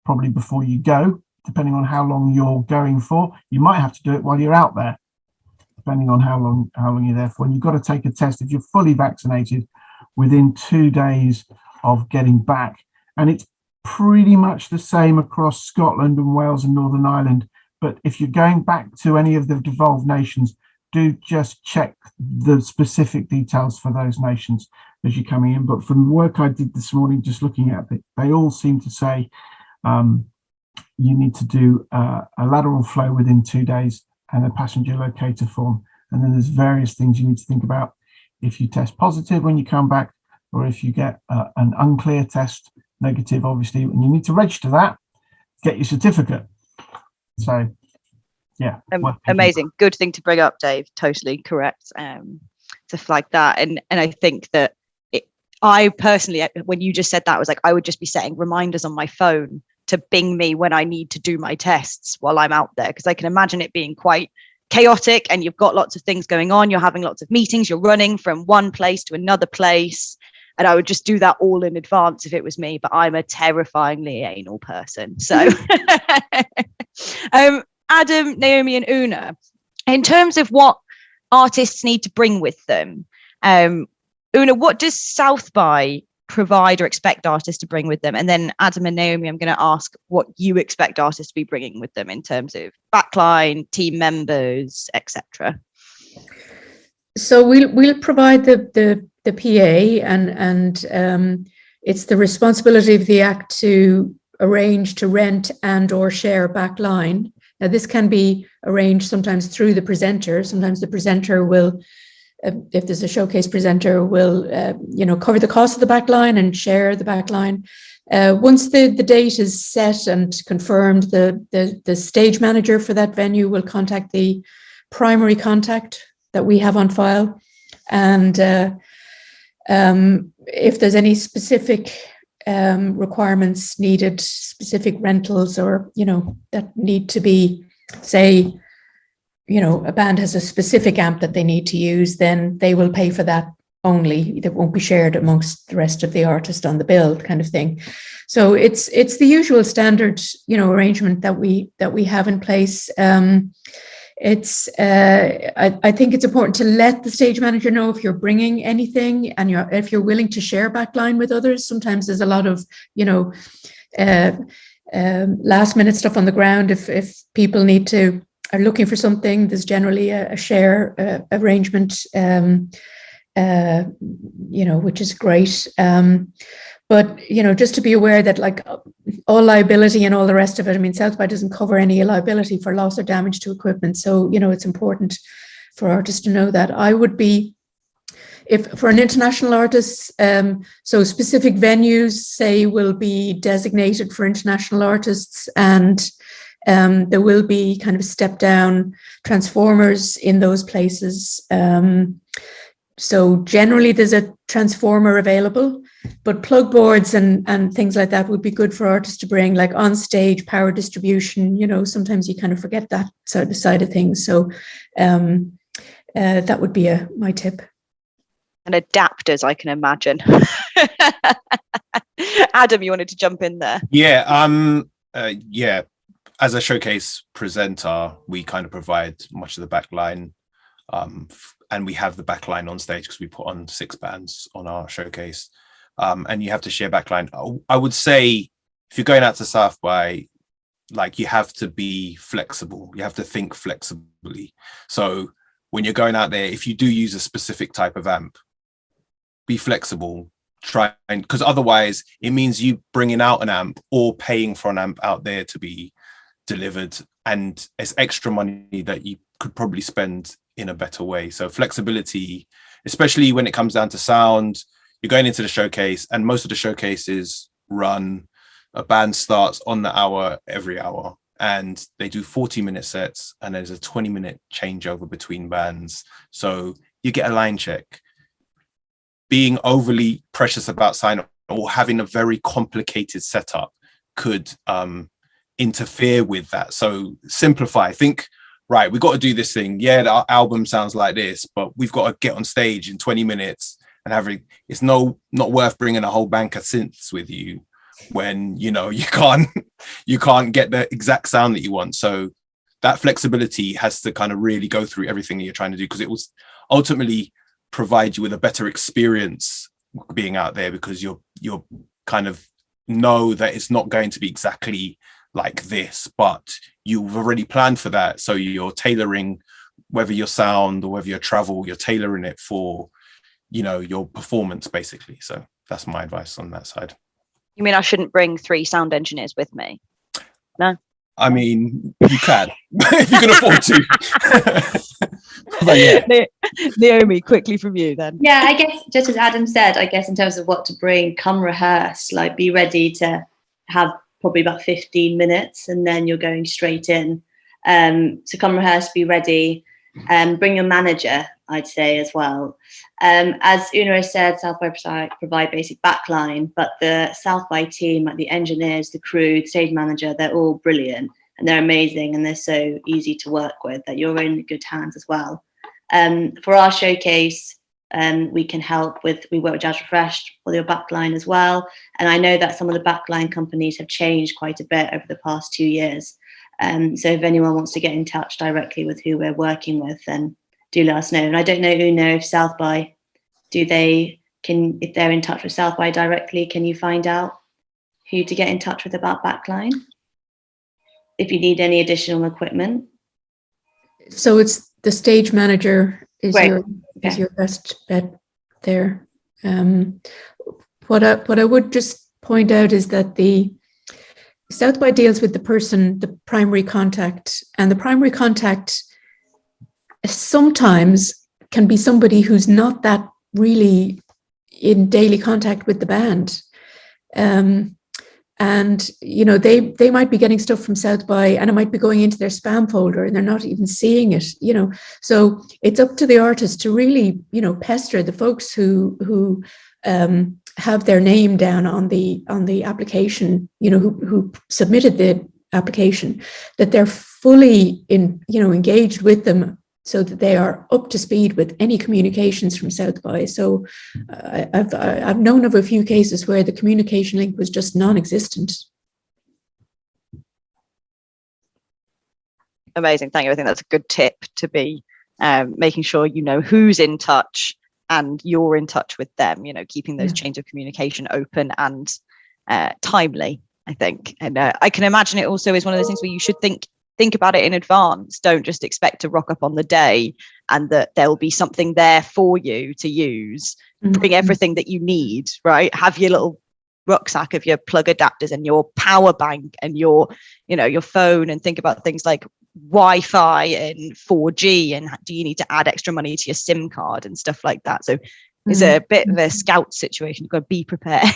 Speaker 4: probably before you go, depending on how long you're going for. You might have to do it while you're out there, depending on how long you're there for. And you've got to take a test if you're fully vaccinated within 2 days of getting back. And it's pretty much the same across Scotland and Wales and Northern Ireland. But if you're going back to any of the devolved nations, do just check the specific details for those nations as you're coming in. But from the work I did this morning, just looking at it, they all seem to say you need to do a lateral flow within 2 days and a passenger locator form. And then there's various things you need to think about if you test positive when you come back, or if you get an unclear test, negative, obviously, and you need to register that, get your certificate. So, yeah.
Speaker 1: Amazing. Good thing to bring up, Dave. Totally correct. To flag that. And I think that I personally, when you just said that, I was like, I would just be setting reminders on my phone to bing me when I need to do my tests while I'm out there, because I can imagine it being quite chaotic and you've got lots of things going on. You're having lots of meetings. You're running from one place to another place. And I would just do that all in advance if it was me, but I'm a terrifyingly anal person. So Adam, Naomi and Una, in terms of what artists need to bring with them, Una, what does South by provide or expect artists to bring with them? And then Adam and Naomi, I'm going to ask what you expect artists to be bringing with them in terms of backline, team members, etc.
Speaker 2: So we'll provide the PA, and it's the responsibility of the Act to arrange to rent and or share backline. Now, this can be arranged sometimes through the presenter. Sometimes the presenter will, if there's a showcase presenter, will cover the cost of the backline and share the backline. Once the date is set and confirmed, the stage manager for that venue will contact the primary contact that we have on file, and if there's any specific requirements needed, specific rentals or that need to be, say, a band has a specific amp that they need to use, then they will pay for that only. That won't be shared amongst the rest of the artist on the bill, kind of thing. So it's the usual standard arrangement that we have in place. I think it's important to let the stage manager know if you're bringing anything and if you're willing to share backline with others. Sometimes there's a lot of last minute stuff on the ground. If people are looking for something, there's generally a share arrangement, which is great. But, just to be aware that like all liability and all the rest of it, I mean, South by doesn't cover any liability for loss or damage to equipment. So, it's important for artists to know that. I would be, if for an international artist, so specific venues, say, will be designated for international artists, and there will be kind of step down transformers in those places. So generally there's a transformer available, but plug boards and things like that would be good for artists to bring, like on stage power distribution. Sometimes you kind of forget that side of things. So that would be my tip.
Speaker 1: And adapters, I can imagine. Adam, you wanted to jump in there?
Speaker 3: Yeah. As a showcase presenter, we kind of provide much of the backline. And we have the backline on stage because we put on 6 bands on our showcase. And you have to share backline. I would say if you're going out to South by, like, you have to be flexible. You have to think flexibly. So when you're going out there, if you do use a specific type of amp, be flexible. try and, because otherwise it means you bringing out an amp or paying for an amp out there to be delivered, and it's extra money that you could probably spend in a better way. So flexibility, especially when it comes down to sound, you're going into the showcase, and most of the showcases run, a band starts on the hour every hour, and they do 40-minute sets, and there's a 20-minute changeover between bands. So you get a line check. Being overly precious about sign or having a very complicated setup could interfere with that. So simplify, think, right, we've got to do this thing. Yeah, our album sounds like this, but we've got to get on stage in 20 minutes and it's not worth bringing a whole bank of synths with you when, you know, you can't get the exact sound that you want. So that flexibility has to kind of really go through everything that you're trying to do, because it will ultimately provide you with a better experience being out there, because you're kind of know that it's not going to be exactly like this, but you've already planned for that. So you're tailoring, whether your sound or whether your travel, you're tailoring it for, you know, your performance basically. So that's my advice on that side.
Speaker 1: You mean I shouldn't bring 3 sound engineers with me? No?
Speaker 3: I mean, you can, if you can afford to. But yeah.
Speaker 1: Naomi, quickly from you then.
Speaker 5: Yeah, I guess just as Adam said, I guess in terms of what to bring, come rehearse, like be ready to have probably about 15 minutes and then you're going straight in. So come rehearse, be ready, bring your manager, I'd say as well. As Una has said, South by provide basic backline, but the South by team, like the engineers, the crew, the stage manager, they're all brilliant and they're amazing and they're so easy to work with that you're in good hands as well. For our showcase, we can help with, we work with Jazz Refreshed for your backline as well. And I know that some of the backline companies have changed quite a bit over the past 2 years. So if anyone wants to get in touch directly with who we're working with, then do let us know. And I don't know, Una, if South by, if they're in touch with South by directly, can you find out who to get in touch with about backline? If you need any additional equipment.
Speaker 2: So it's the stage manager is
Speaker 5: Right.
Speaker 2: is your best bet there. What I would just point out is that the South by deals with the primary contact, and the primary contact sometimes can be somebody who's not that really in daily contact with the band. And, you know, they might be getting stuff from South by and it might be going into their spam folder and they're not even seeing it, you know. So it's up to the artist to really, you know, pester the folks who have their name down on the application, you know, who submitted the application, that they're fully engaged with them, so that they are up to speed with any communications from South by. So I've known of a few cases where the communication link was just non-existent.
Speaker 1: Amazing, thank you. I think that's a good tip to be making sure you know who's in touch and you're in touch with them, you know, keeping those chains of communication open and timely, I think. And I can imagine it also is one of those things where you should think about it in advance. Don't just expect to rock up on the day and that there'll be something there for you to use. Bring everything that you need, right? Have your little rucksack of your plug adapters and your power bank and your phone, and think about things like Wi-Fi and 4G, and do you need to add extra money to your SIM card and stuff like that. So it's a bit of a scout situation. You've got to be prepared.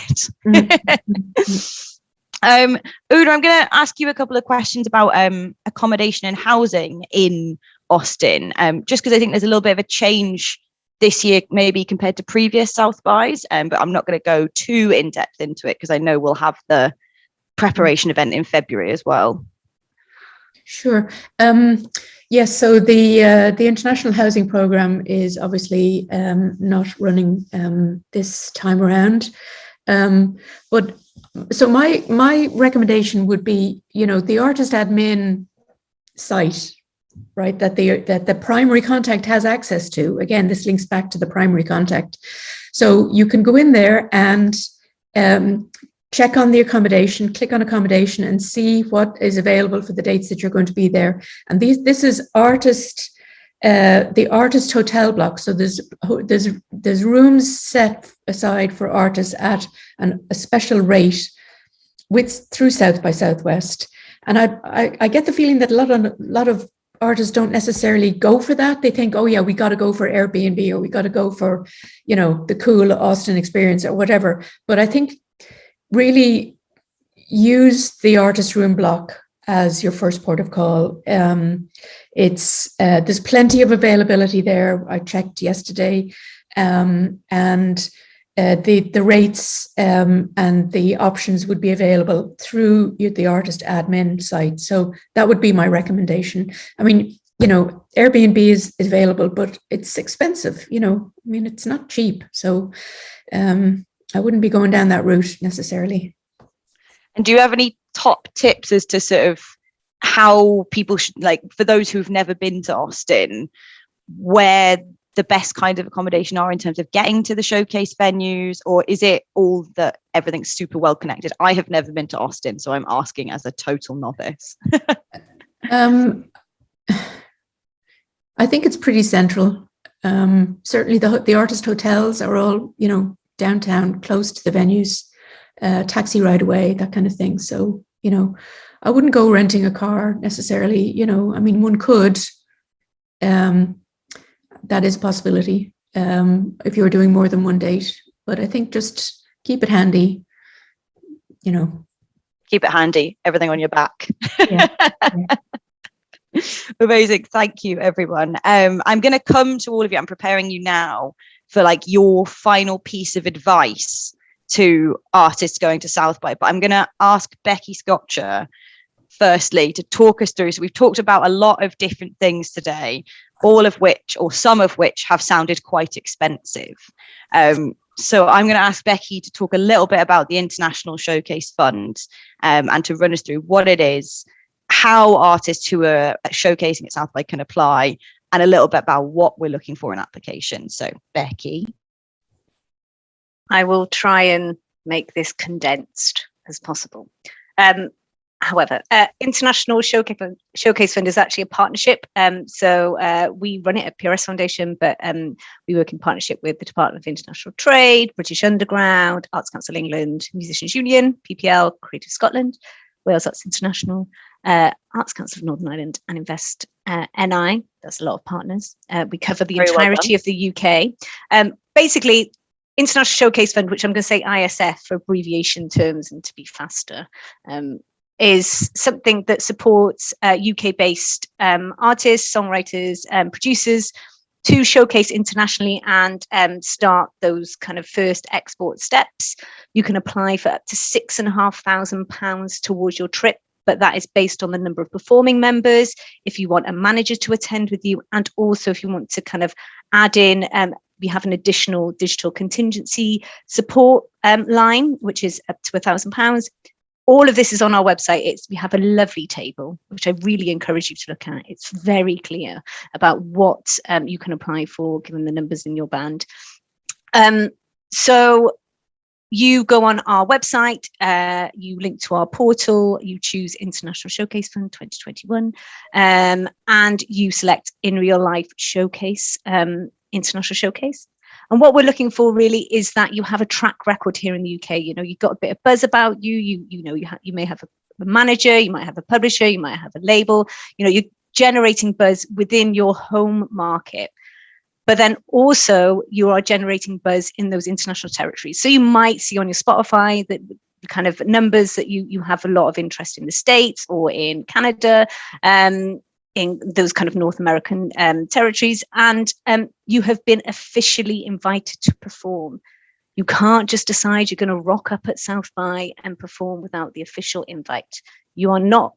Speaker 1: Una, I'm going to ask you a couple of questions about accommodation and housing in Austin, just because I think there's a little bit of a change this year, maybe compared to previous South bys, but I'm not going to go too in depth into it because I know we'll have the preparation event in February as well.
Speaker 2: Sure. Yes, so the International Housing Programme is obviously not running this time around, but so my recommendation would be, you know, the artist admin site, right, that the primary contact has access to. Again, this links back to the primary contact. So you can go in there and check on the accommodation, click on accommodation and see what is available for the dates that you're going to be there. And this is artist the artist hotel block. So there's rooms set aside for artists at a special rate through South by Southwest. And I get the feeling that a lot of artists don't necessarily go for that. They think, oh yeah, we got to go for Airbnb, or we got to go for, the cool Austin experience or whatever. But I think really use the artist room block as your first port of call. There's plenty of availability there. I checked yesterday, and the rates and the options would be available through the artist admin site. So that would be my recommendation. I mean, Airbnb is available, but it's expensive. It's not cheap. So I wouldn't be going down that route necessarily.
Speaker 1: And do you have any top tips as to sort of how people should, for those who've never been to Austin, where the best kind of accommodation are in terms of getting to the showcase venues, or is it all that everything's super well connected? I have never been to Austin, so I'm asking as a total novice.
Speaker 2: I think it's pretty central. Certainly the artist hotels are all, downtown, close to the venues, taxi right away, that kind of thing. So, I wouldn't go renting a car necessarily, one could, that is a possibility if you're doing more than one date, but I think just keep it handy,
Speaker 1: Keep it handy, everything on your back.
Speaker 2: Yeah.
Speaker 1: Amazing. Thank you, everyone. I'm going to come to all of you. I'm preparing you now for your final piece of advice to artists going to South by, but I'm going to ask Becky Scotcher firstly to talk us through. So we've talked about a lot of different things today, all of which, or some of which, have sounded quite expensive. So I'm going to ask Becky to talk a little bit about the International Showcase Fund, and to run us through what it is, how artists who are showcasing at South by can apply, and a little bit about what we're looking for in applications. So Becky.
Speaker 7: I will try and make this condensed as possible. However, International Showcase Fund is actually a partnership. So we run it at PRS Foundation, but we work in partnership with the Department of International Trade, British Underground, Arts Council England, Musicians Union, PPL, Creative Scotland, Wales Arts International, Arts Council of Northern Ireland, and Invest NI. That's a lot of partners. We cover the entirety of the UK. Basically, International Showcase Fund, which I'm going to say ISF for abbreviation terms and to be faster, is something that supports UK-based artists, songwriters, producers to showcase internationally and start those kind of first export steps. You can apply for up to £6,500 towards your trip, but that is based on the number of performing members. If you want a manager to attend with you, and also if you want to kind of add in, we have an additional digital contingency support line, which is up to £1,000. All of this is on our website. We have a lovely table, which I really encourage you to look at. It's very clear about what you can apply for, given the numbers in your band. So you go on our website, you link to our portal, you choose International Showcase Fund 2021, and you select In Real Life Showcase, International Showcase. And what we're looking for really is that you have a track record here in the UK. You've got a bit of buzz about you. You may have a manager, you might have a publisher, you might have a label. You're generating buzz within your home market. But then also you are generating buzz in those international territories. So you might see on your Spotify that the kind of numbers that you have a lot of interest in the States or in Canada, in those kind of North American territories, and you have been officially invited to perform. You can't just decide you're going to rock up at South by and perform without the official invite. You are not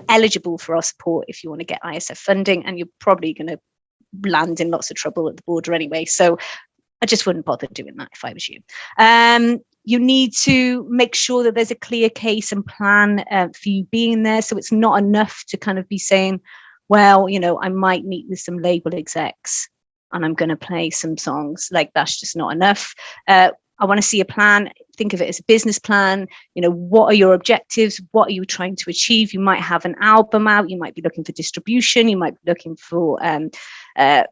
Speaker 7: eligible for our support if you want to get ISF funding, and you're probably going to land in lots of trouble at the border anyway. So I just wouldn't bother doing that if I was you. You need to make sure that there's a clear case and plan for you being there. So it's not enough to kind of be saying, well, I might meet with some label execs and I'm going to play some songs. That's just not enough. I want to see a plan think of it as a business plan. You know, what are your objectives? What are you trying to achieve? You might have an album out. You might be looking for distribution. You might be looking for a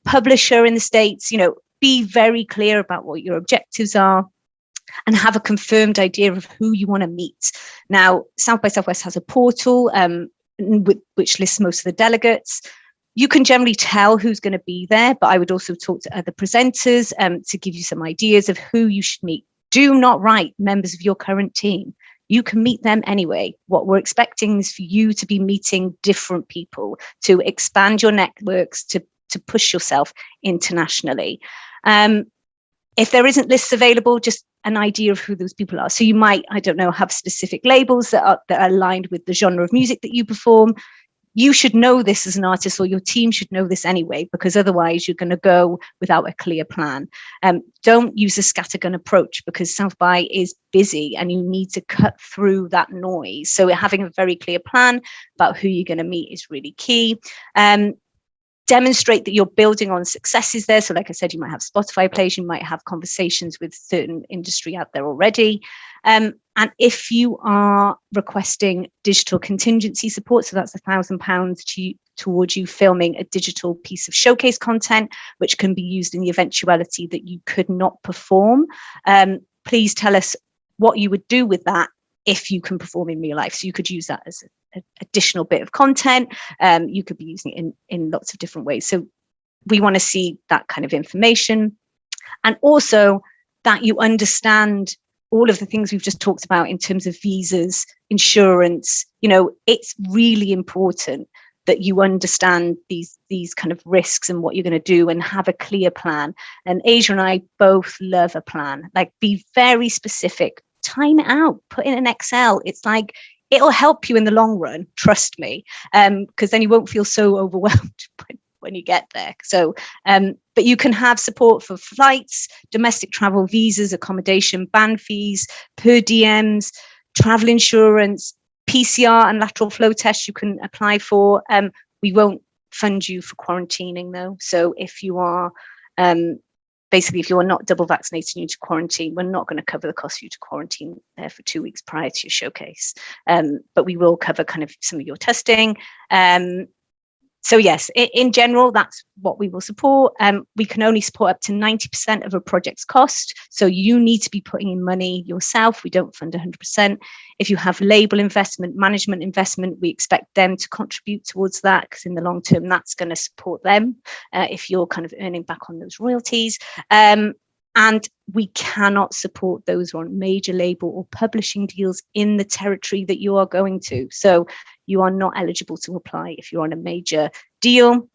Speaker 7: publisher in the States. You know, be very clear about what your objectives are and have a confirmed idea of who you want to meet. Now, South by Southwest has a portal which lists most of the delegates. You can generally tell who's going to be there, but I would also talk to other presenters to give you some ideas of who you should meet. Do not write members of your current team. You can meet them anyway. What we're expecting is for you to be meeting different people, to expand your networks, to push yourself internationally. If there isn't lists available, just an idea of who those people are. So you might, I don't know, have specific labels that are aligned with the genre of music that you perform. You should know this as an artist, or your team should know this anyway, because otherwise you're going to go without a clear plan. Don't use a scattergun approach, because South by is busy and you need to cut through that noise. So having a very clear plan about who you're going to meet is really key. Demonstrate that you're building on successes there. So like I said, you might have Spotify plays, you might have conversations with certain industry out there already. And if you are requesting digital contingency support, so that's £1,000 towards you filming a digital piece of showcase content, which can be used in the eventuality that you could not perform. Please tell us what you would do with that if you can perform in real life. So you could use that as an additional bit of content. You could be using it in lots of different ways. So we want to see that kind of information. And also that you understand all of the things we've just talked about in terms of visas, insurance. You know, it's really important that you understand these kind of risks and what you're going to do and have a clear plan. And Asia and I both love a plan. Like, be very specific, time it out, put in an Excel. It's like, it'll help you in the long run, trust me, because then you won't feel so overwhelmed when you get there. So, but you can have support for flights, domestic travel, visas, accommodation, band fees, per diems, travel insurance, PCR and lateral flow tests you can apply for. We won't fund you for quarantining though. So if you are, basically, if you're not double vaccinated, you need to quarantine, we're not going to cover the cost for you to quarantine there for 2 weeks prior to your showcase. But we will cover kind of some of your testing. So yes, in general, that's what we will support. We can only support up to 90% of a project's cost. So you need to be putting in money yourself. We don't fund 100%. If you have label investment, management investment, we expect them to contribute towards that, because in the long term, that's going to support them if you're kind of earning back on those royalties. And we cannot support those who are on major label or publishing deals in the territory that you are going to. So you are not eligible to apply if you're on a major deal.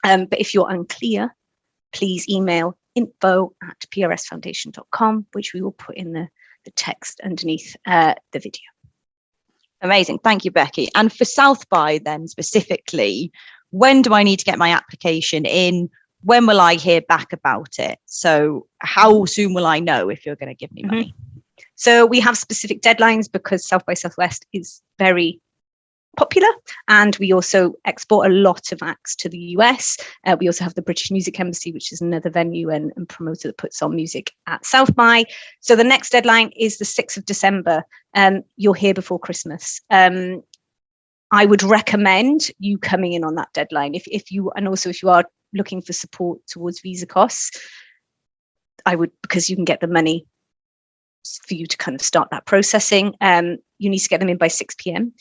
Speaker 7: But if you're unclear, please email info@prsfoundation.com, which we will put in the text underneath the video.
Speaker 1: Amazing. Thank you, Becky. And for South by then specifically, when do I need to get my application in? When will I hear back about it? So how soon will I know if you're going to give me money?
Speaker 7: So we have specific deadlines because South by Southwest is very popular, and we also export a lot of acts to the US. We also have the British Music Embassy, which is another venue and promoter that puts on music at South by. So the next deadline is the 6th of December. You're here before Christmas. I would recommend you coming in on that deadline. If you are looking for support towards visa costs, I would, because you can get the money for you to kind of start that processing. You need to get them in by 6 p.m.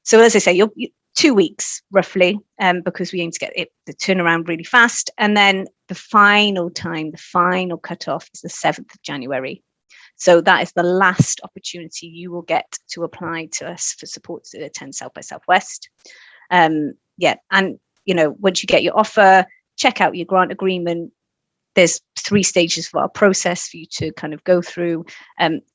Speaker 7: So as I say, you're 2 weeks roughly, because we aim to get the turnaround really fast. And then the final cutoff is the 7th of January. So that is the last opportunity you will get to apply to us for support to attend South by Southwest. And once you get your offer, check out your grant agreement. There's 3 stages of our process for you to kind of go through.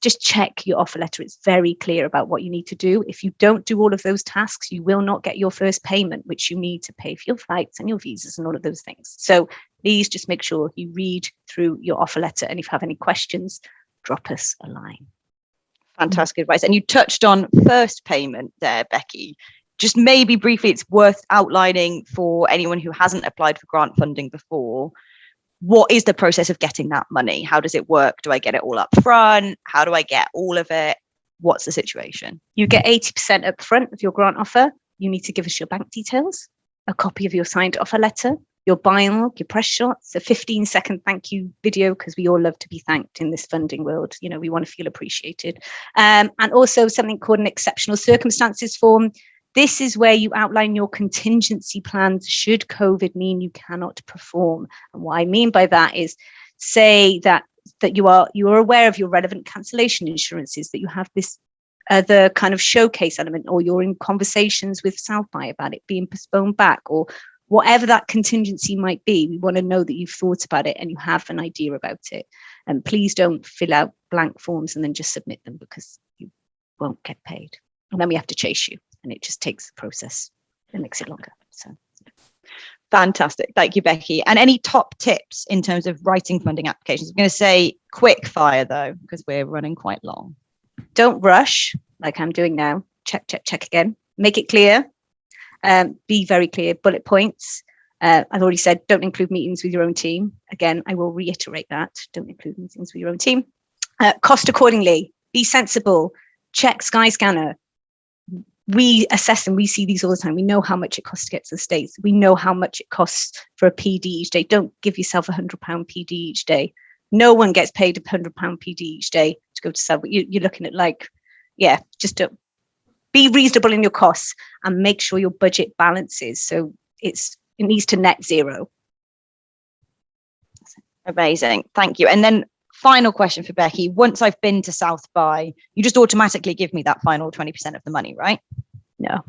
Speaker 7: Just check your offer letter. It's very clear about what you need to do. If you don't do all of those tasks, you will not get your first payment, which you need to pay for your flights and your visas and all of those things. So please just make sure you read through your offer letter. And if you have any questions, drop us a line.
Speaker 1: Fantastic advice. And you touched on first payment there, Becky. Just maybe briefly, it's worth outlining for anyone who hasn't applied for grant funding before. what is the process of getting that money? How does it work? Do I get it all up front? How do I get all of it? What's the situation?
Speaker 7: You get 80% up front of your grant offer. You need to give us your bank details, a copy of your signed offer letter, your buy log, your press shots, a 15-second thank you video, because we all love to be thanked in this funding world. You know, we want to feel appreciated. And also something called an exceptional circumstances form. This is where you outline your contingency plans should COVID mean you cannot perform. And what I mean by that is, say that you are aware of your relevant cancellation insurances, that you have this other kind of showcase element, or you're in conversations with South by about it being postponed back, or whatever that contingency might be. We want to know that you've thought about it and you have an idea about it. And please don't fill out blank forms and then just submit them, because you won't get paid. And then we have to chase you, and it just takes the process and makes it longer. So
Speaker 1: fantastic. Thank you, Becky. And any top tips in terms of writing funding applications? I'm going to say quick fire though, because we're running quite long.
Speaker 7: Don't rush like I'm doing now. Check again. Make it clear. Be very clear. Bullet points. I've already said don't include meetings with your own team. Again, I will reiterate that. Don't include meetings with your own team. Cost accordingly. Be sensible. Check Skyscanner. We assess them. We see these all the time. We know how much it costs to get to the States. We know how much it costs for a PD each day. Don't give yourself £100 PD each day. No one gets paid £100 PD each day to go to South. You're looking at just don't. Be reasonable in your costs and make sure your budget balances. So it needs to net zero.
Speaker 1: Amazing. Thank you. And then final question for Becky. Once I've been to South by, you just automatically give me that final 20% of the money, right?
Speaker 7: No.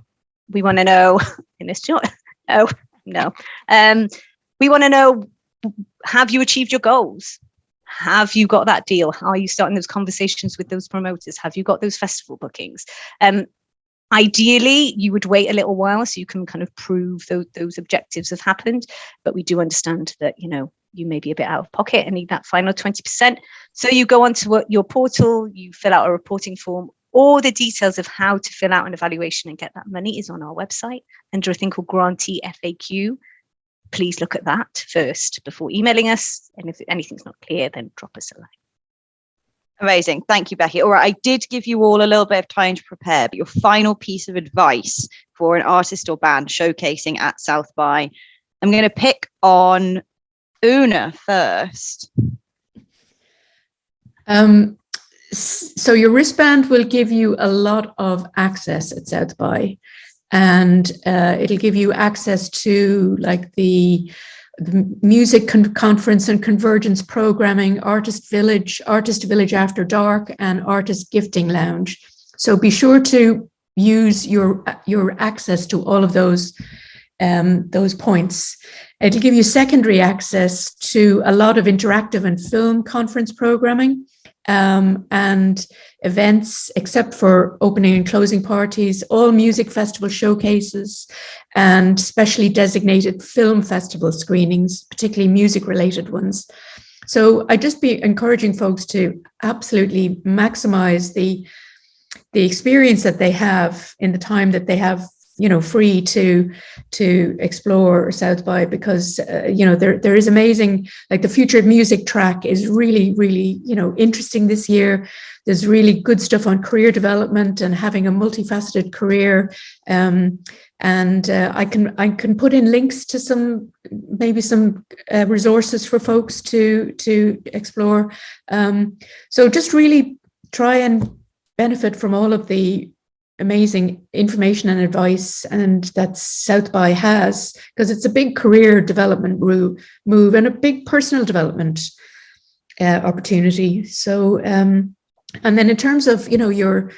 Speaker 7: We want to know in this job. No. We want to know, have you achieved your goals? Have you got that deal? How are you starting those conversations with those promoters? Have you got those festival bookings? Ideally, you would wait a little while so you can kind of prove those objectives have happened. But we do understand that, you may be a bit out of pocket and need that final 20%. So you go onto your portal, you fill out a reporting form. All the details of how to fill out an evaluation and get that money is on our website under a thing called Grantee FAQ. Please look at that first before emailing us. And if anything's not clear, then drop us a line.
Speaker 1: Amazing. Thank you, Becky. All right. I did give you all a little bit of time to prepare, but your final piece of advice for an artist or band showcasing at South by, I'm going to pick on Una first.
Speaker 2: So your wristband will give you a lot of access at South by, and it'll give you access to like the music conference and convergence programming, artist village after dark, and artist gifting lounge. So be sure to use your access to all of those points. It'll give you secondary access to a lot of interactive and film conference programming and events, except for opening and closing parties, all music festival showcases, and specially designated film festival screenings, particularly music related ones. So I'd just be encouraging folks to absolutely maximize the experience that they have in the time that they have free to explore South by, because there is amazing, like the Future of Music track is really, really interesting this year. There's really good stuff on career development and having a multifaceted career, and I can put in links to some resources for folks to explore. So just really try and benefit from all of the amazing information and advice and that South by has, because it's a big career development move and a big personal development opportunity. So and then in terms of your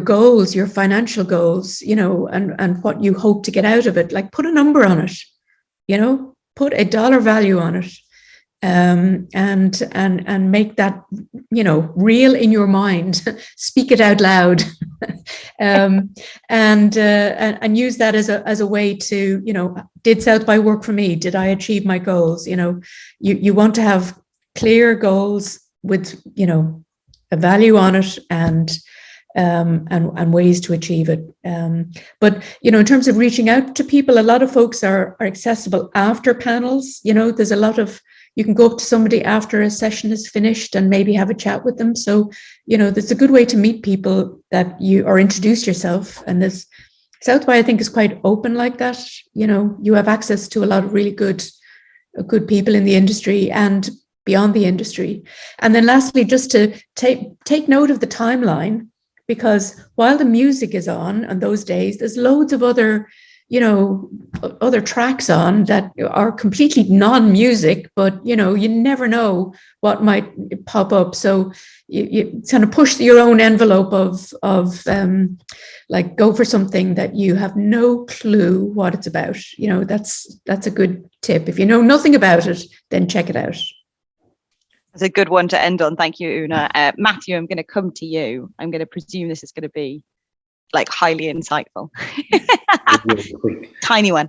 Speaker 2: goals, your financial goals, and what you hope to get out of it, like put a number on it, put a dollar value on it, and make that real in your mind. Speak it out loud, and use that as a way to did South by work for me? Did I achieve my goals? You want to have clear goals with a value on it and ways to achieve it. But in terms of reaching out to people, a lot of folks are accessible after panels. There's a lot of you can go up to somebody after a session is finished and maybe have a chat with them. So, that's a good way to meet people that you, or introduce yourself. And this South by, I think, is quite open like that. You have access to a lot of really good people in the industry and beyond the industry. And then lastly, just to take note of the timeline, because while the music is on those days, there's loads of other tracks on that are completely non-music, but you never know what might pop up. So you kind of push your own envelope of like, go for something that you have no clue what it's about. That's a good tip. If you know nothing about it, then check it out.
Speaker 1: That's a good one to end on. Thank you, Una. Matthew, I'm going to come to you. I'm going to presume this is going to be like highly insightful.
Speaker 6: Really quick.
Speaker 1: Tiny one.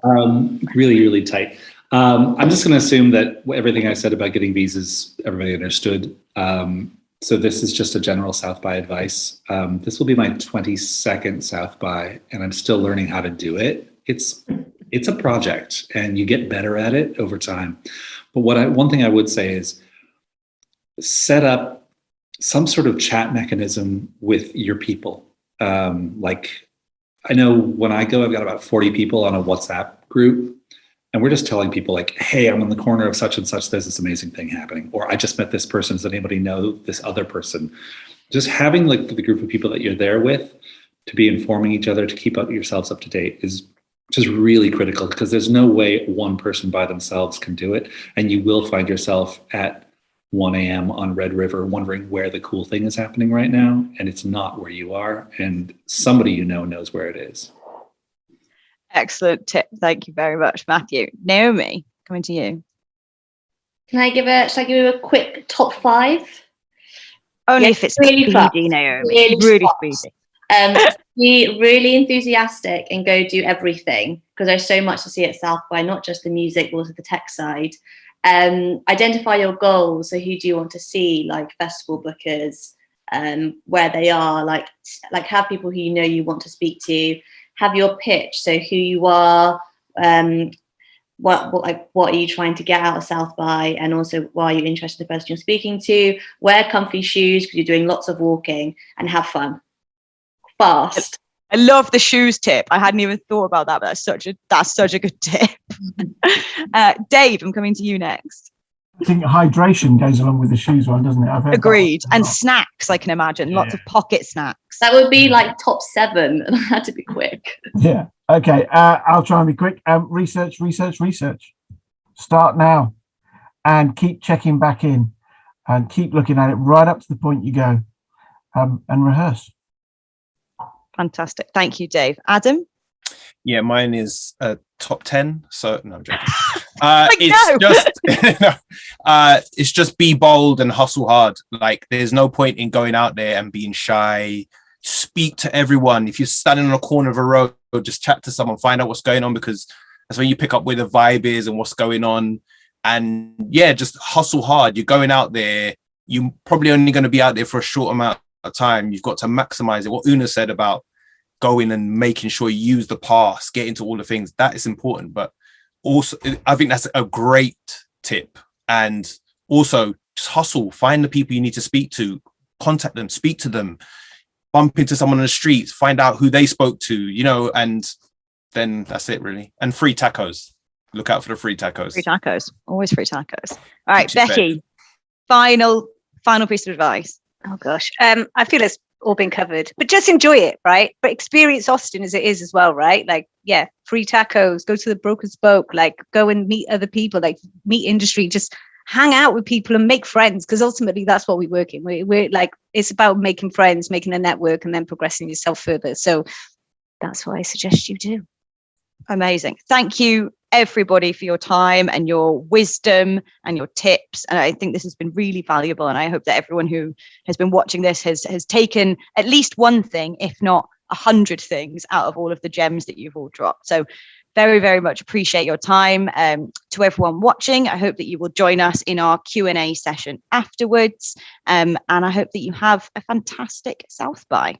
Speaker 6: Really, really tight. I'm just going to assume that everything I said about getting visas, everybody understood. So this is just a general South by advice. This will be my 22nd South by, and I'm still learning how to do it. It's a project, and you get better at it over time. But one thing I would say is set up some sort of chat mechanism with your people. Like, I know when I go, I've got about 40 people on a WhatsApp group, and we're just telling people like, hey, I'm in the corner of such and such, there's this amazing thing happening. Or I just met this person, does anybody know this other person? Just having like the group of people that you're there with to be informing each other, to keep yourselves up to date is just really critical, because there's no way one person by themselves can do it. And you will find yourself at 1 a.m. on Red River wondering where the cool thing is happening right now, and it's not where you are, and somebody knows where it is.
Speaker 1: Excellent tip. Thank you very much, Matthew. Naomi, coming to you.
Speaker 5: Should I give you a quick top 5?
Speaker 1: Only if it's
Speaker 5: really
Speaker 1: speedy, Naomi. Really speedy.
Speaker 5: Be really enthusiastic and go do everything, because there's so much to see at South by, not just the music, but also the tech side. Identify your goals. So who do you want to see, like festival bookers, where they are, like have people who you want to speak to. Have your pitch, so who you are, what are you trying to get out of South by, and also why are you interested in the person you're speaking to. Wear comfy shoes because you're doing lots of walking, and have fun. Fast.
Speaker 1: I love the shoes tip. I hadn't even thought about that, but that's such a good tip. Dave, I'm coming to you next.
Speaker 4: I think hydration goes along with the shoes one, doesn't it? I've heard
Speaker 1: Agreed. And snacks, I can imagine. Yeah. Lots of pocket snacks.
Speaker 5: That would be like top 7, and I had to be quick.
Speaker 4: Yeah. Okay. I'll try and be quick. Research. Start now, and keep checking back in, and keep looking at it right up to the point you go, and rehearse.
Speaker 1: Fantastic. Thank you, Dave. Adam?
Speaker 3: Yeah, mine is top 10. So no, I'm joking. It's just be bold and hustle hard. Like, there's no point in going out there and being shy. Speak to everyone. If you're standing on a corner of a road, just chat to someone, find out what's going on, because that's when you pick up where the vibe is and what's going on. And yeah, just hustle hard. You're going out there. You're probably only going to be out there for a short amount of time. You've got to maximize it. What Una said about going and making sure you use the pass, get into all the things, that is important. But also, I think that's a great tip. And also, just hustle. Find the people you need to speak to. Contact them. Speak to them. Bump into someone on the streets. Find out who they spoke to. And then that's it, really. And free tacos. Look out for the free tacos.
Speaker 1: Free tacos. Always free tacos. All right, Becky. Final piece of advice.
Speaker 7: Oh gosh, I feel it's all been covered, but just enjoy it, right? But experience Austin as it is as well, right? Like, yeah, free tacos, go to the Broken Spoke, like go and meet other people, like meet industry, just hang out with people and make friends, because ultimately that's what we work in. We're like, it's about making friends, making a network, and then progressing yourself further. So that's what I suggest you do.
Speaker 1: Amazing. Thank you, everybody, for your time and your wisdom and your tips. And I think this has been really valuable. And I hope that everyone who has been watching this has taken at least one thing, if not 100 things, out of all of the gems that you've all dropped. So very, very much appreciate your time. To everyone watching, I hope that you will join us in our Q&A session afterwards. And I hope that you have a fantastic South by.